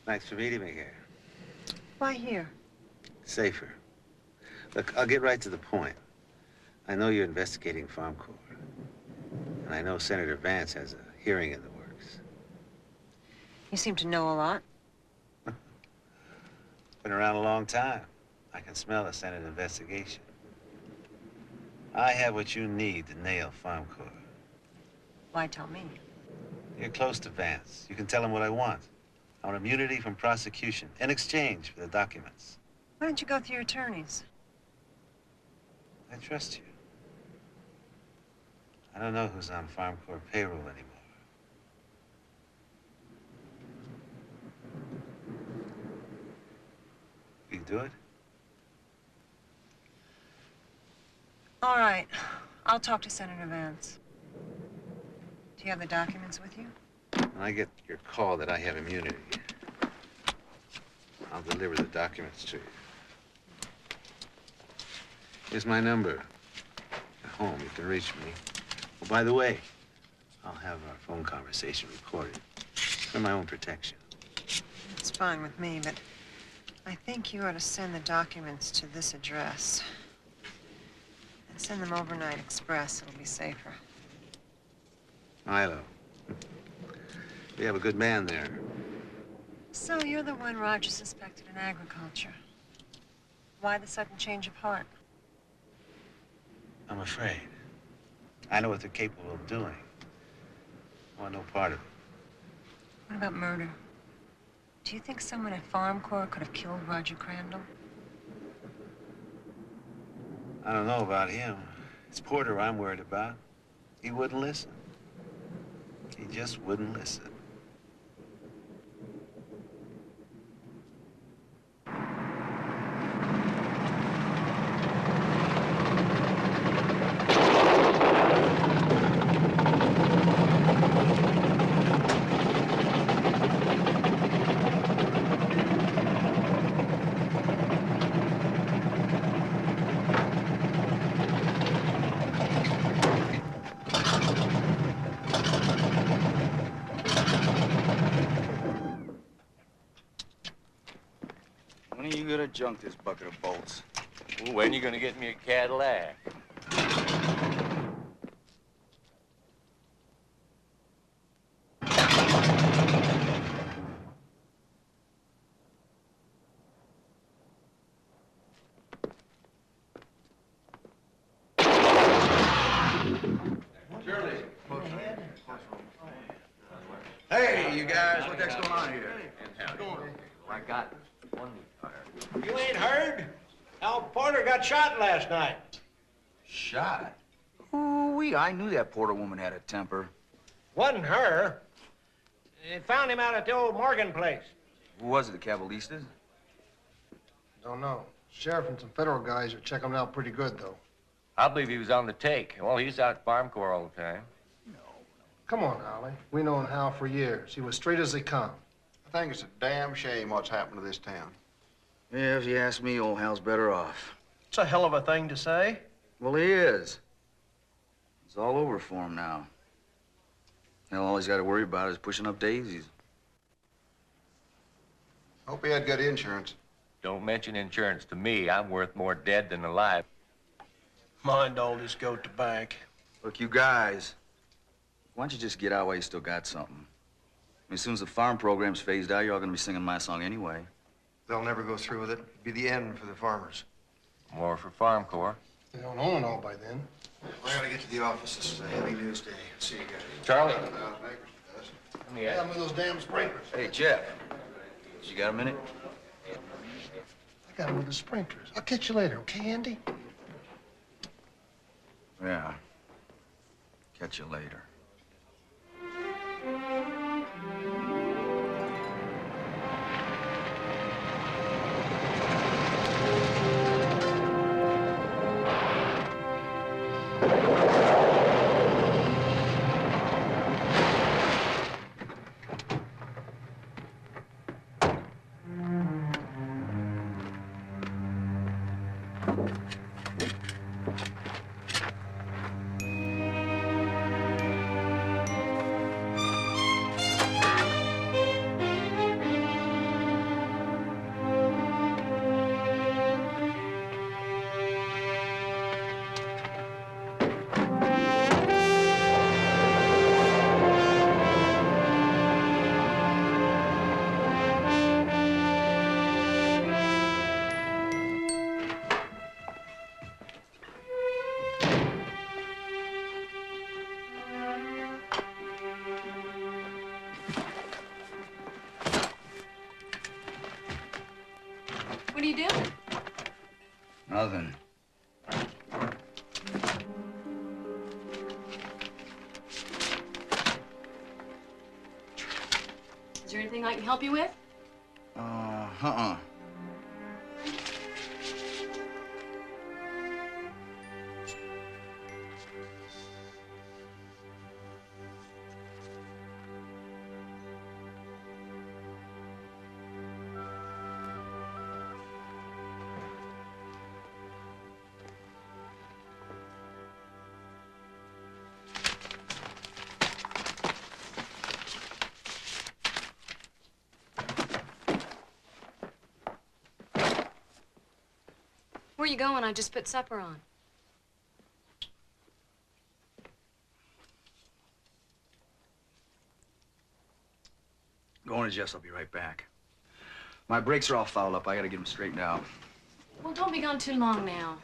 Thanks for meeting me here. Why here? Safer. Look, I'll get right to the point. I know you're investigating Farm Corps. And I know Senator Vance has a hearing in the works. You seem to know a lot. Been around a long time. I can smell a Senate investigation. I have what you need to nail Farm Corps. Why tell me? You're close to Vance. You can tell him what I want. I want immunity from prosecution in exchange for the documents. Why don't you go through your attorneys? I trust you. I don't know who's on Farm Corps payroll anymore. You can do it? All right. I'll talk to Senator Vance. Do you have the documents with you? When I get your call that I have immunity, I'll deliver the documents to you. Here's my number. At home, you can reach me. Oh, by the way, I'll have our phone conversation recorded for my own protection. It's fine with me, but I think you ought to send the documents to this address. And send them overnight express. It'll be safer. Milo. We have a good man there. So you're the one Roger suspected in agriculture. Why the sudden change of heart? I'm afraid. I know what they're capable of doing. I want no part of it. What about murder? Do you think someone at Farm Corps could have killed Roger Crandall? I don't know about him. It's Porter I'm worried about. He wouldn't listen. He just wouldn't listen. When are you gonna junk this bucket of bolts? Well, when you gonna get me a Cadillac? Hey, you guys, what the heck's going on here? I got You ain't heard? Al Porter got shot last night. Shot? Ooh-wee, I knew that Porter woman had a temper. Wasn't her. They found him out at the old Morgan place. Who was it, the Cabalistas? Don't know. Sheriff and some federal guys are checking him out pretty good, though. I believe he was on the take. Well, he's out at Farm Corps all the time. Come on, Ollie. We known Hal for years. He was straight as they come. I think it's a damn shame what's happened to this town. Yeah, if you ask me, old Hal's better off. It's a hell of a thing to say. Well, he is. It's all over for him now. Hell, all he's got to worry about is pushing up daisies. Hope he had good insurance. Don't mention insurance to me. I'm worth more dead than alive. Mind all this goat to bank. Look, you guys, why don't you just get out while you still got something? I mean, as soon as the farm program's phased out, you're all gonna be singing my song anyway. They'll never go through with it. It'll be the end for the farmers. More for Farm Corps. They don't own it all by then. I gotta get to the office. This is a heavy news day. See you guys. Charlie. Yeah, with those damn sprinklers. Hey, Jeff, you got a minute? I got them with the sprinklers. I'll catch you later, okay, Andy? Yeah. Catch you later. What are you doing? Nothing. Is there anything I can help you with? Uh-uh. Where you going? I just put supper on. Going to Jeff's, I'll be right back. My brakes are all fouled up. I gotta get them straightened out. Well, don't be gone too long now.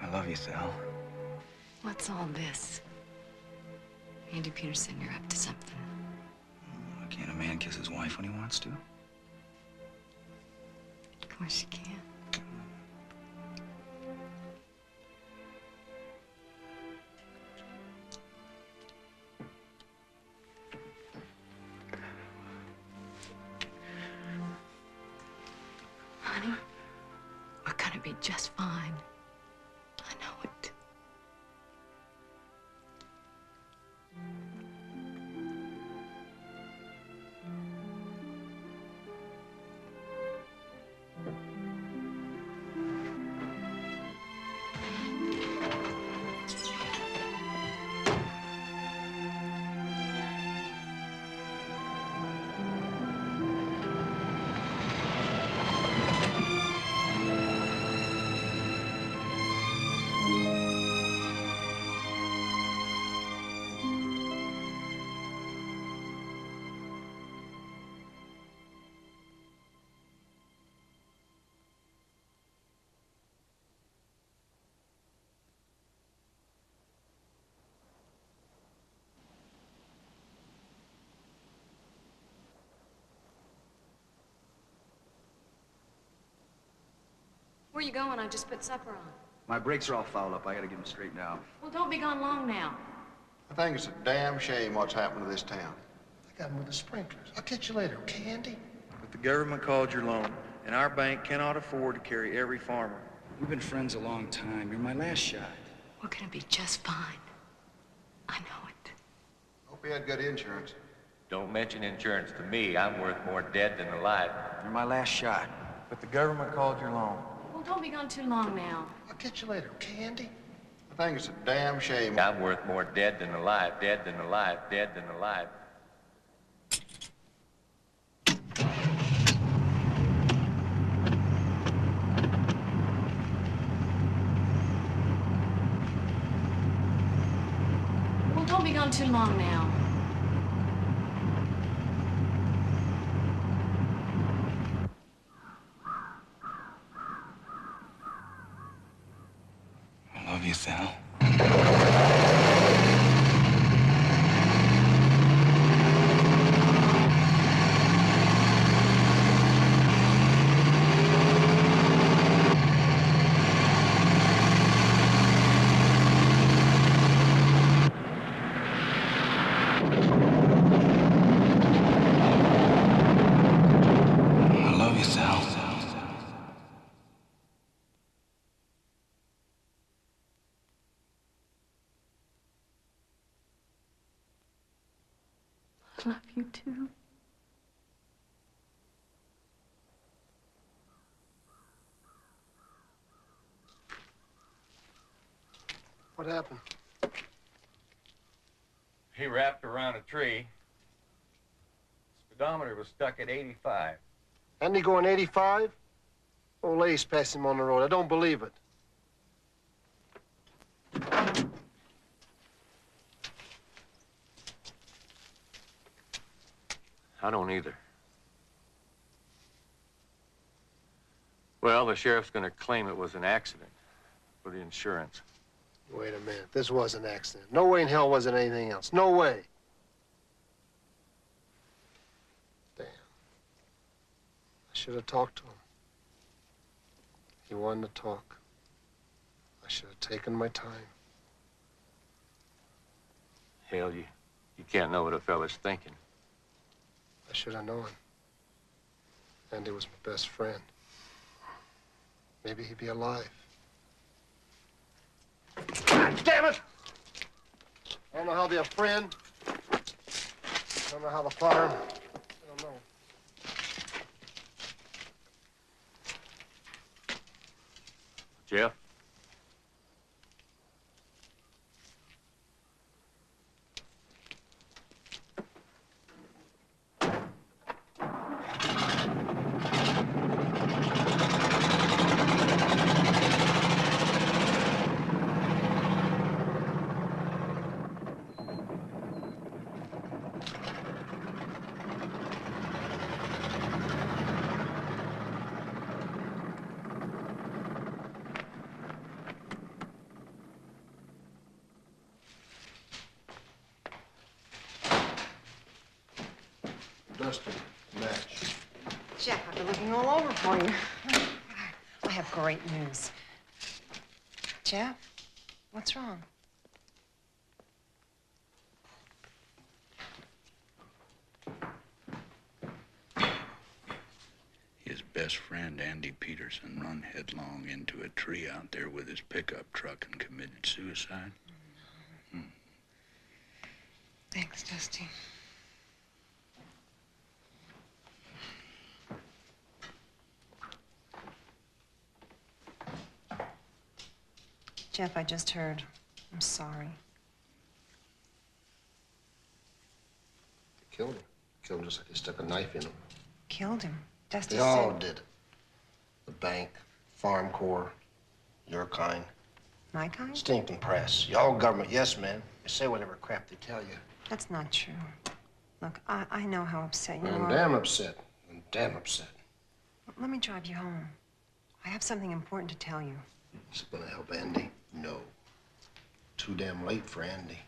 I love you, Sal. What's all this? Andy Peterson, you're up to something. Can't a man kiss his wife when he wants to? Of course you can. Honey, we're gonna be just fine. I know it. Where you going? I just put supper on. My brakes are all fouled up. I gotta get them straightened out. Well, don't be gone long now. I think it's a damn shame what's happened to this town. I got them with the sprinklers. I'll catch you later, okay, Andy? But the government called your loan, and our bank cannot afford to carry every farmer. We've been friends a long time. You're my last shot. We're gonna be just fine. I know it. Hope you had good insurance. Don't mention insurance to me. I'm worth more dead than alive. You're my last shot. But the government called your loan. Well, don't be gone too long now. I'll catch you later, okay, Andy? I think it's a damn shame. I'm worth more dead than alive, dead than alive, dead than alive. Well, don't be gone too long now. I love you, Sal. I love you, Sal. I love you too. What happened? He wrapped around a tree. Speedometer was stuck at 85. Andy going 85? Old lady's passing him on the road. I don't believe it. I don't either. Well, the sheriff's gonna claim it was an accident for the insurance. Wait a minute. This was an accident. No way in hell was it anything else. No way. Damn. I should have talked to him. He wanted to talk. I should have taken my time. Hell, you can't know what a fella's thinking. I should have known. Andy was my best friend. Maybe he'd be alive. God damn it! I don't know how to be a friend. I don't know how to farm. I don't know. Jeff? Dustin, match. Jeff, I've been looking all over for you. I have great news. Jeff, what's wrong? His best friend, Andy Peterson, run headlong into a tree out there with his pickup truck and committed suicide. Thanks, Dusty. Jeff, I just heard. I'm sorry. They killed him. Killed him just like they stuck a knife in him. Killed him. Dusty They said... all did it. The bank, Farm Corps, your kind. My kind? Stinking press. Y'all government, yes, man. They say whatever crap they tell you. That's not true. Look, I know how upset you I'm are. damn upset. I'm damn upset. Let me drive you home. I have something important to tell you. Is it gonna help Andy? No. Too damn late for Andy.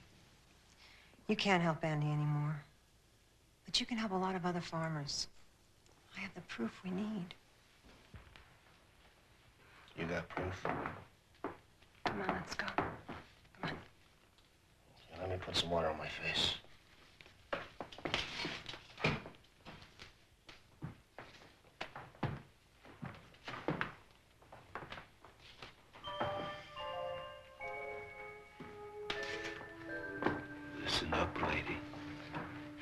You can't help Andy anymore. But you can help a lot of other farmers. I have the proof we need. You got proof? Come on, let's go. Yeah, let me put some water on my face. Listen up, lady.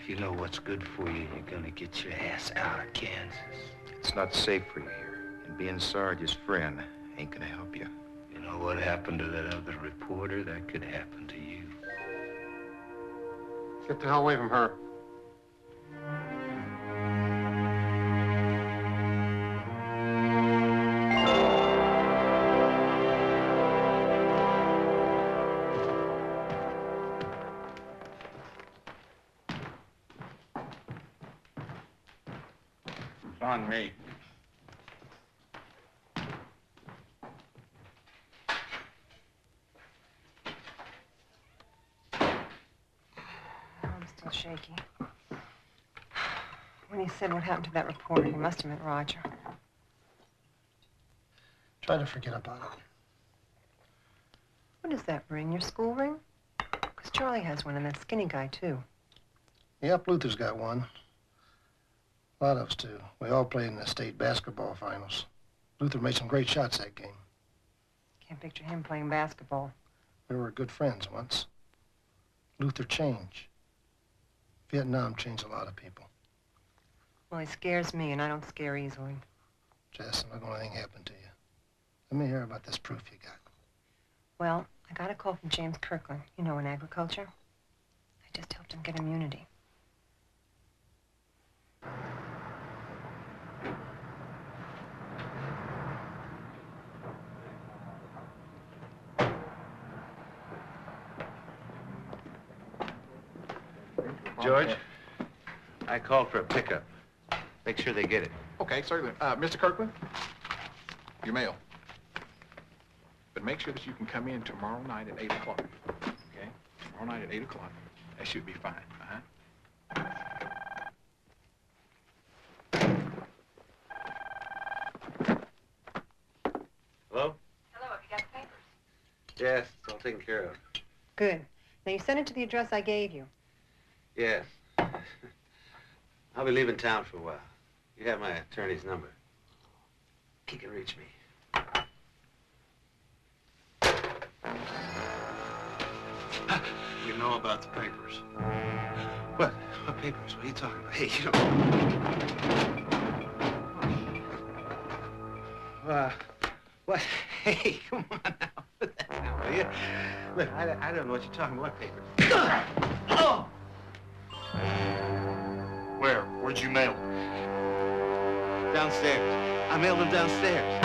If you know what's good for you, you're gonna get your ass out of Kansas. It's not safe for you here. And being Sarge's friend ain't gonna help you. You know what happened to that other reporter? That could happen to you. Get the hell away from her. It's on me. I'm still shaky. When he said what happened to that reporter, he must have meant Roger. Try to forget about it. What is that ring? Your school ring? Because Charlie has one, and that skinny guy, too. Yep, Luther's got one. A lot of us do. We all played in the state basketball finals. Luther made some great shots that game. Can't picture him playing basketball. We were good friends once. Luther changed. Vietnam changed a lot of people. Well, he scares me, and I don't scare easily. Jess, I'm not gonna let anything happen to you. Let me hear about this proof you got. Well, I got a call from James Kirkland, you know, in agriculture. I just helped him get immunity. George, I called for a pickup. Make sure they get it. Okay, certainly. Mr. Kirkland, your mail. But make sure that you can come in tomorrow night at 8 o'clock. Okay? Tomorrow night at 8 o'clock. That should be fine. Uh-huh. Hello? Hello, have you got the papers? Yes, it's all taken care of. Good. Now, you sent it to the address I gave you. Yes. I'll be leaving town for a while. You have my attorney's number. He can reach me. You know about the papers. What? What papers? What are you talking about? Hey, you don't... what? Hey, come on now. Put that down, will you? Look, I don't know what you're talking about. What papers? Oh! Where? Where'd you mail? Downstairs. I mailed them downstairs.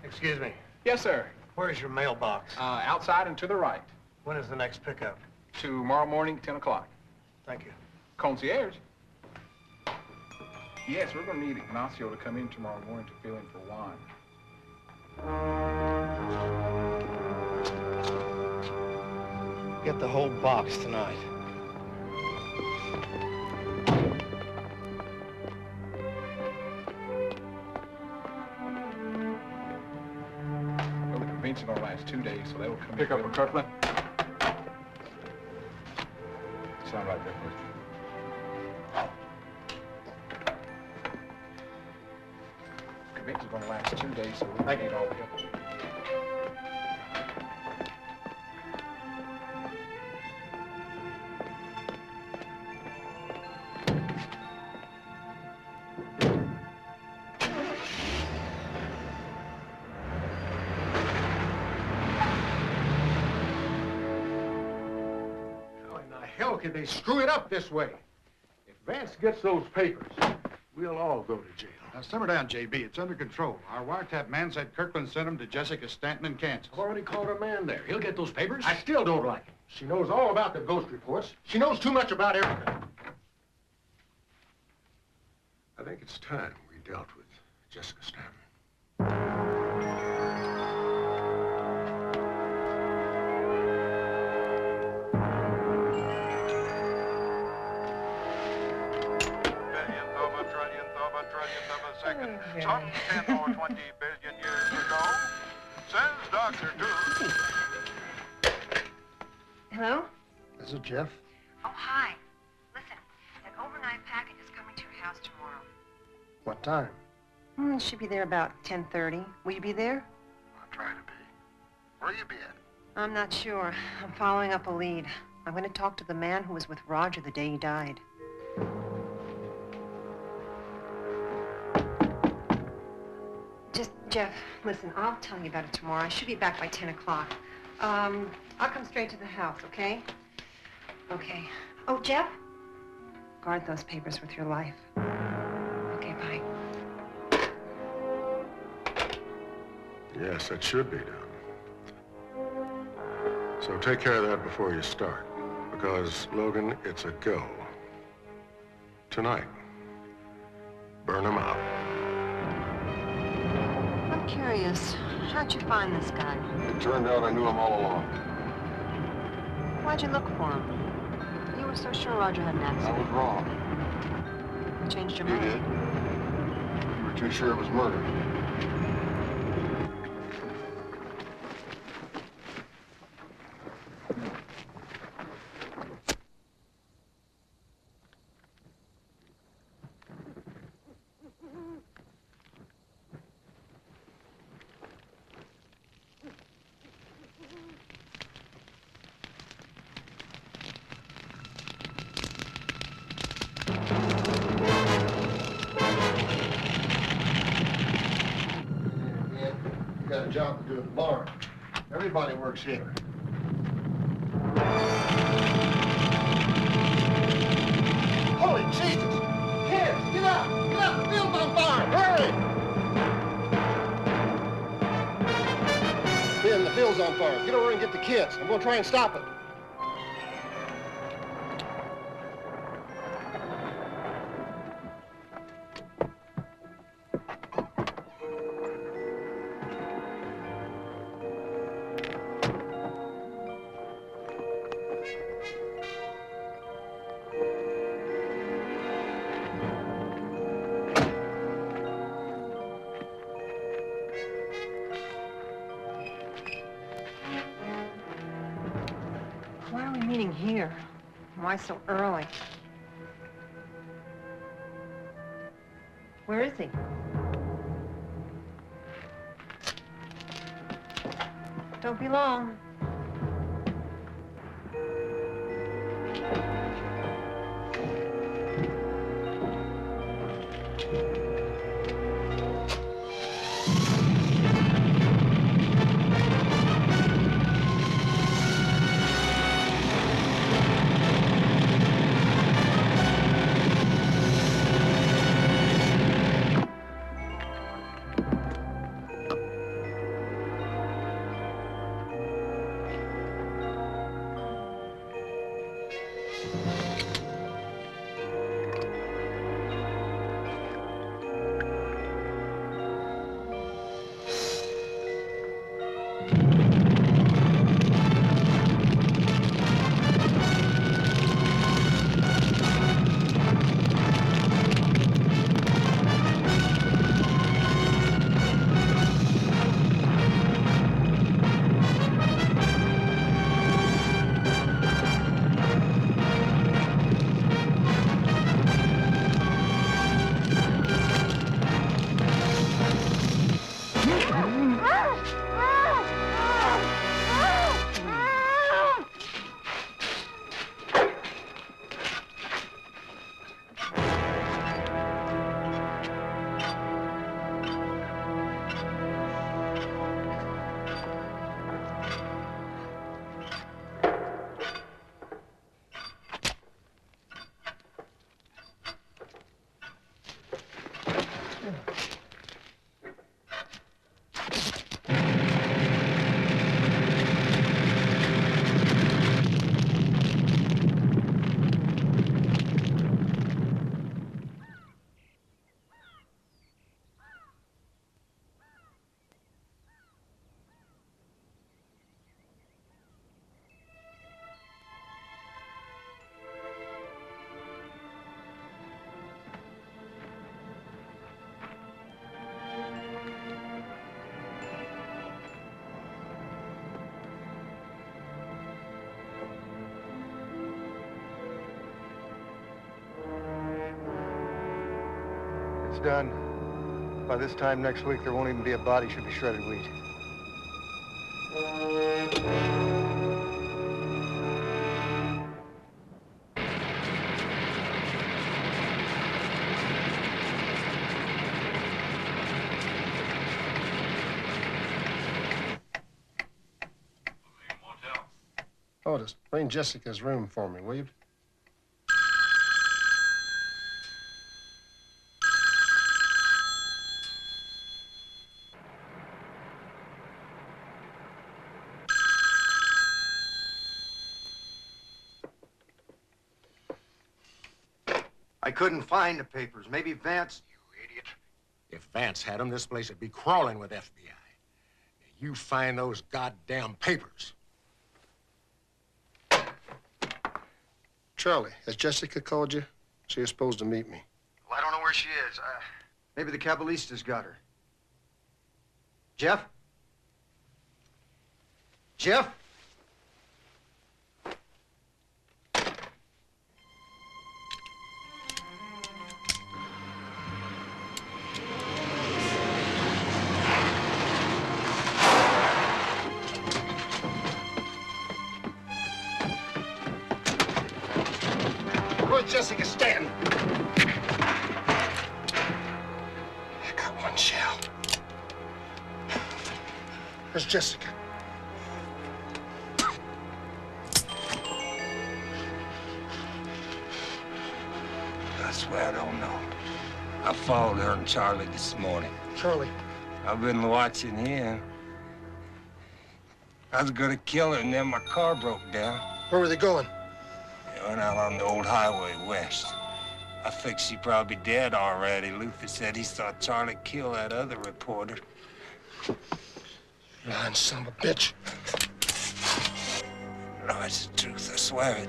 Excuse me. Yes, sir. Where's your mailbox? Outside and to the right. When is the next pickup? Tomorrow morning, 10 o'clock. Thank you. Concierge? Yes, we're going to need Ignacio to come in tomorrow morning to fill in for Juan. Get the whole box tonight. Well, the convention will last 2 days, so they will come pick up for Kirkland. Sound right there, please. Convention's going to last 2 days, so we'll need all the help. Hell, can they screw it up this way? If Vance gets those papers, we'll all go to jail. Now, simmer down, JB. It's under control. Our wiretap man said Kirkland sent them to Jessica Stanton in Kansas. I've already called a man there. He'll get those papers. I still don't like him. She knows all about the ghost reports. She knows too much about everything. I think it's time we dealt with Jessica Stanton. Second, some 10 or 20 billion years ago, says Dr. Doom. Hello? This is Jeff. Oh, hi. Listen, an overnight package is coming to your house tomorrow. What time? It should be there about 10:30. Will you be there? I'll try to be. Where you been? I'm not sure. I'm following up a lead. I'm going to talk to the man who was with Roger the day he died. Just, Jeff, listen, I'll tell you about it tomorrow. I should be back by 10 o'clock. I'll come straight to the house, okay? Okay. Oh, Jeff? Guard those papers with your life. Okay, bye. Yes, that should be done. So take care of that before you start. Because, Logan, it's a go. Tonight. Burn them out. I'm curious. How'd you find this guy? It turned out I knew him all along. Why'd you look for him? You were so sure Roger had an I accident. was wrong. You changed your You mind. did. You were too sure it was murder. You got a job to do at the barn. Everybody works here. Holy Jesus! Kids, get up! Get up! The field's on fire! Hurry! Ben, the field's on fire. Get over and get the kids. I'm gonna try and stop it. Why are we meeting here? Why so early? Where is he? Don't be long. done. By this time next week, there won't even be a body, should be shredded wheat. Otis, bring Jessica's room for me, will you? I couldn't find the papers. Maybe Vance... You idiot. If Vance had them, this place would be crawling with FBI. You find those goddamn papers. Charlie, has Jessica called you? She was supposed to meet me. Well, I don't know where she is. Maybe the Cabalistas got her. Jeff? Jeff? Where's Jessica stand? I got one shell. Where's Jessica? I swear I don't know. I followed her and Charlie this morning. Charlie? I've been watching him. I was gonna kill her, and then my car broke down. Where were they going? They went out on the old highway west. I think she probably dead already. Luther said he saw Charlie kill that other reporter. Lying son of a bitch. No, it's the truth, I swear it.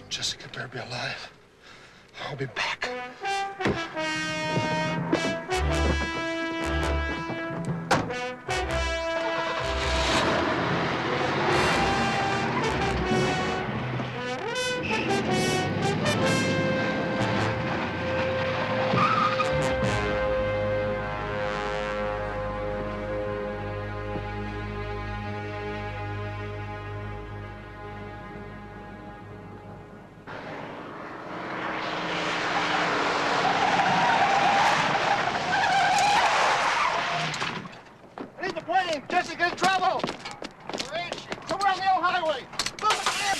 Jessica better be alive. I'll be back. Jessica in trouble! Where is she? Somewhere on the old highway. Move it, man!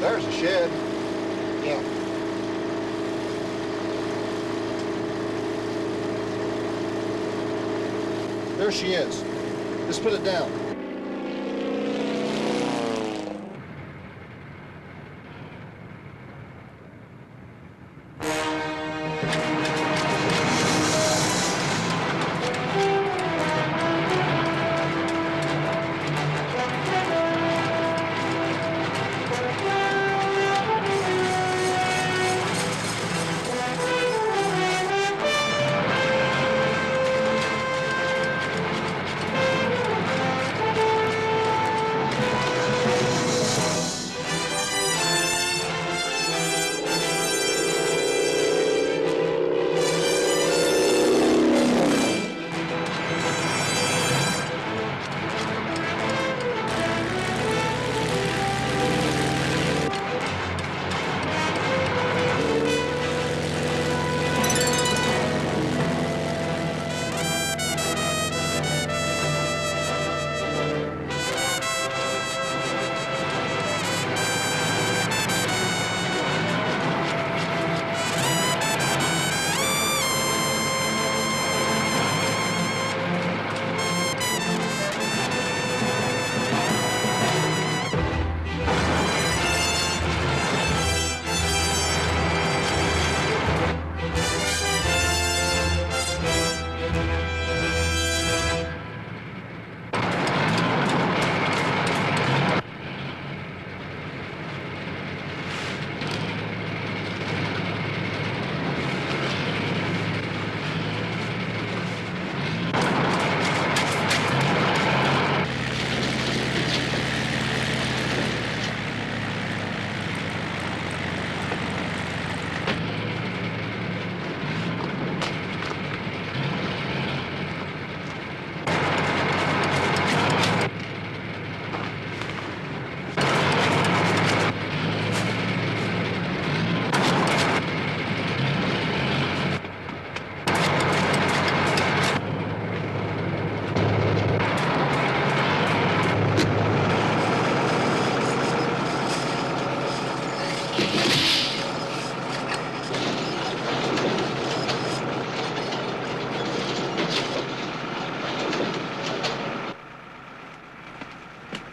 There's a shed. Yeah. There she is. Just put it down.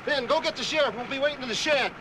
Ben, go get the sheriff. We'll be waiting in the shed.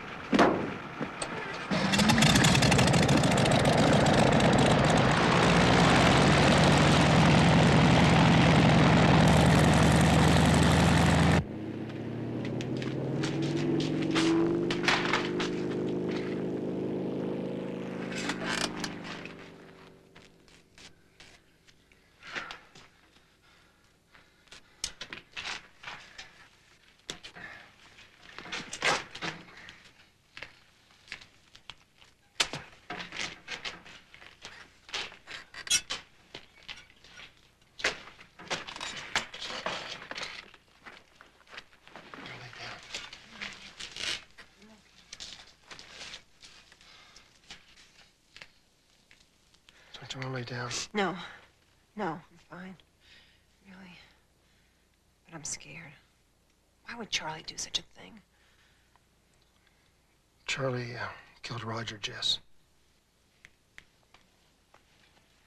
Don't you want to lay down? No. No, I'm fine. Really. But I'm scared. Why would Charlie do such a thing? Charlie killed Roger, Jess.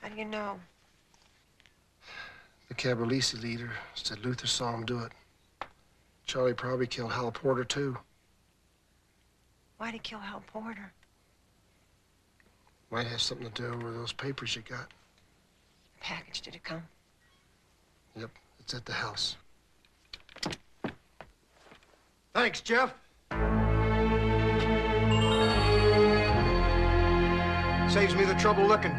How do you know? The Cabalisi leader said Luther saw him do it. Charlie probably killed Hal Porter, too. Why'd he kill Hal Porter? Might have something to do with those papers you got. The package, did it come? Yep, it's at the house. Thanks, Jeff. Saves me the trouble looking.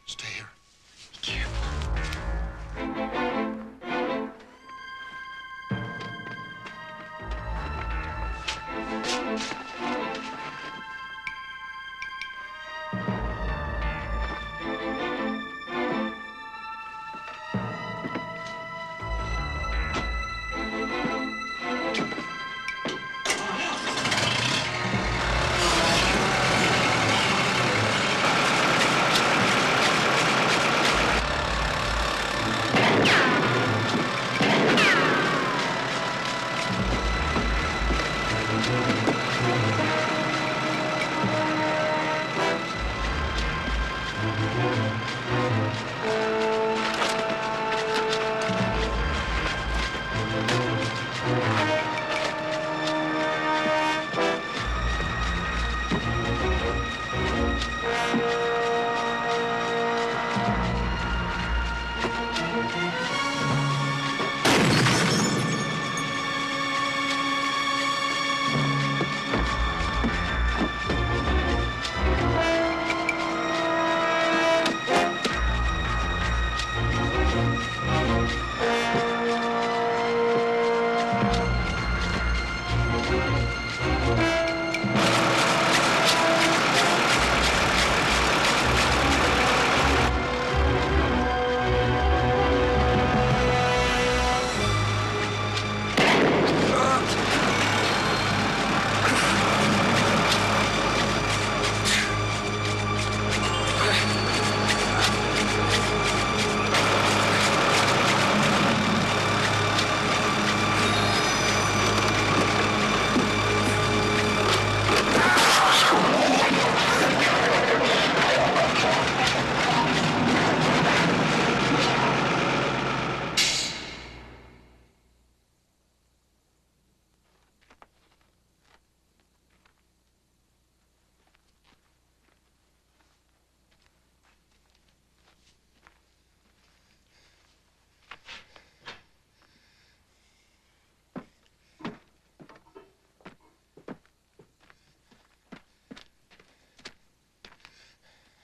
Stay here. Be careful.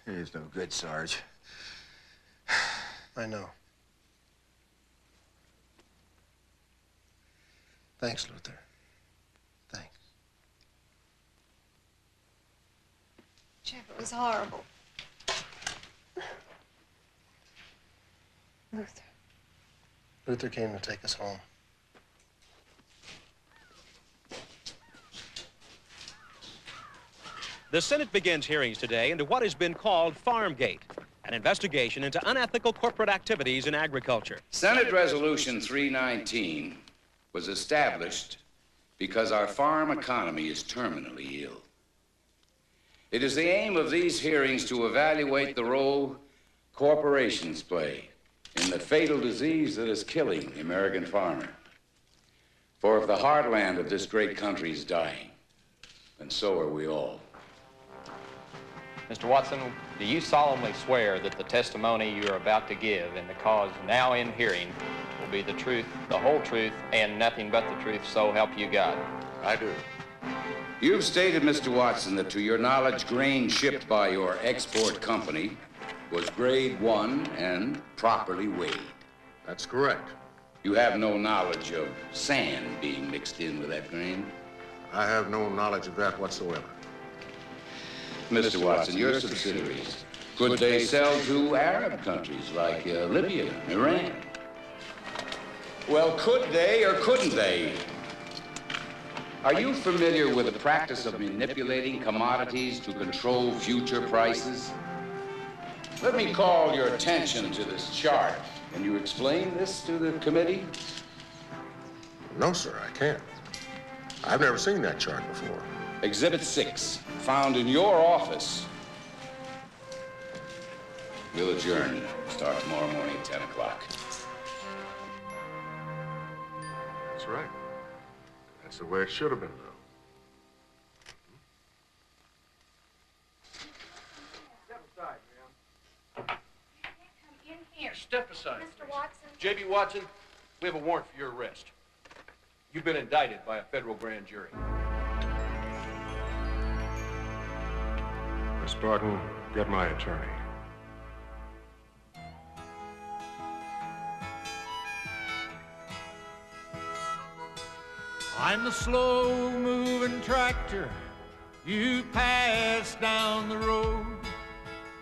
It is no good, Sarge. I know. Thanks, Luther. Thanks. Jeff, it was horrible. Luther. Luther came to take us home. The Senate begins hearings today into what has been called Farmgate, an investigation into unethical corporate activities in agriculture. Senate Resolution 319 was established because our farm economy is terminally ill. It is the aim of these hearings to evaluate the role corporations play in the fatal disease that is killing the American farmer. For if the heartland of this great country is dying, then so are we all. Mr. Watson, do you solemnly swear that the testimony you are about to give in the cause now in hearing will be the truth, the whole truth, and nothing but the truth, so help you God? I do. You've stated, Mr. Watson, that to your knowledge, grain shipped by your export company was grade 1 and properly weighed. That's correct. You have no knowledge of sand being mixed in with that grain? I have no knowledge of that whatsoever. Mr. Watson, your subsidiaries, could they sell to Arab countries like Libya, Iran? Well, could they or couldn't they? Are you familiar with the practice of manipulating commodities to control future prices? Let me call your attention to this chart. Can you explain this to the committee? No, sir, I can't. I've never seen that chart before. Exhibit 6, found in your office. We'll adjourn. Start tomorrow morning at 10 o'clock. That's right. That's the way it should have been, though. Step aside, ma'am. In here. Step aside. Mr. Watson. J.B. Watson, we have a warrant for your arrest. You've been indicted by a federal grand jury. Miss Barton, get my attorney. I'm the slow-moving tractor you pass down the road.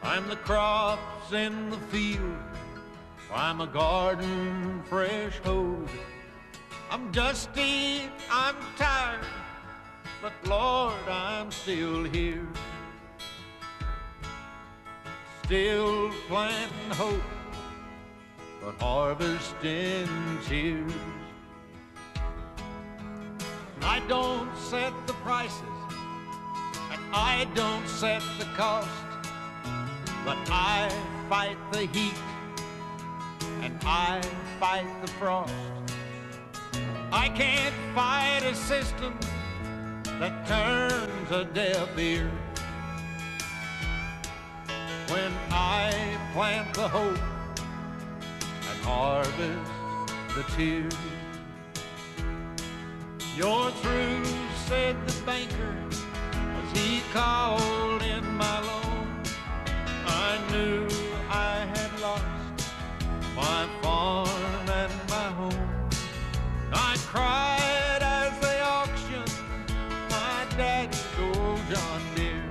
I'm the crops in the field. I'm a garden fresh hoed. I'm dusty, I'm tired, but Lord, I'm still here. Still planting hope, but harvesting tears. I don't set the prices, and I don't set the cost, but I fight the heat, and I fight the frost. I can't fight a system that turns a deaf ear. When I plant the hope and harvest the tears. You're through, said the banker, as he called in my loan. I knew I had lost my farm and my home. I cried as they auctioned my daddy's old John Deere.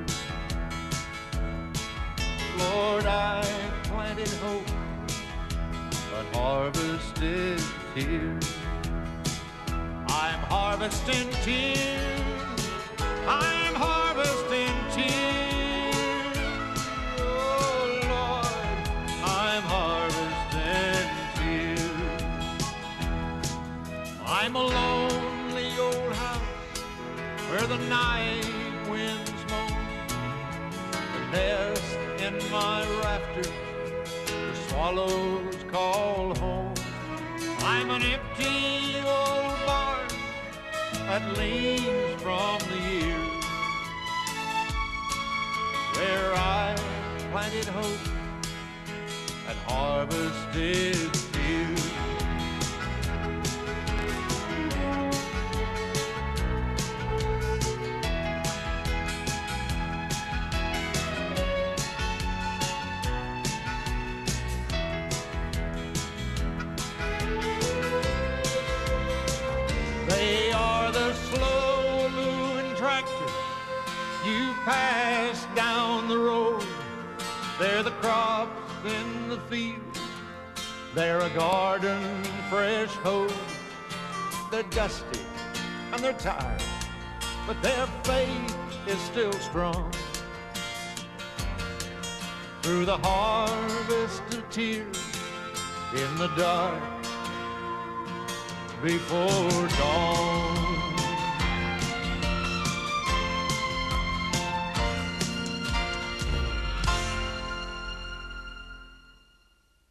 Lord, I planted hope, but harvested tears. I'm harvesting tears. I'm harvesting tears. Oh, Lord, I'm harvesting tears. I'm a lonely old house where the night winds moan. The nest in my rafters the swallows call home. I'm an empty old barn that leans from the years where I planted hope and harvested tears. They are the slow-moving tractors you pass down the road. They're the crops in the field. They're a garden fresh hoed. They're dusty and they're tired, but their faith is still strong. through the harvest of tears in the dark before dawn.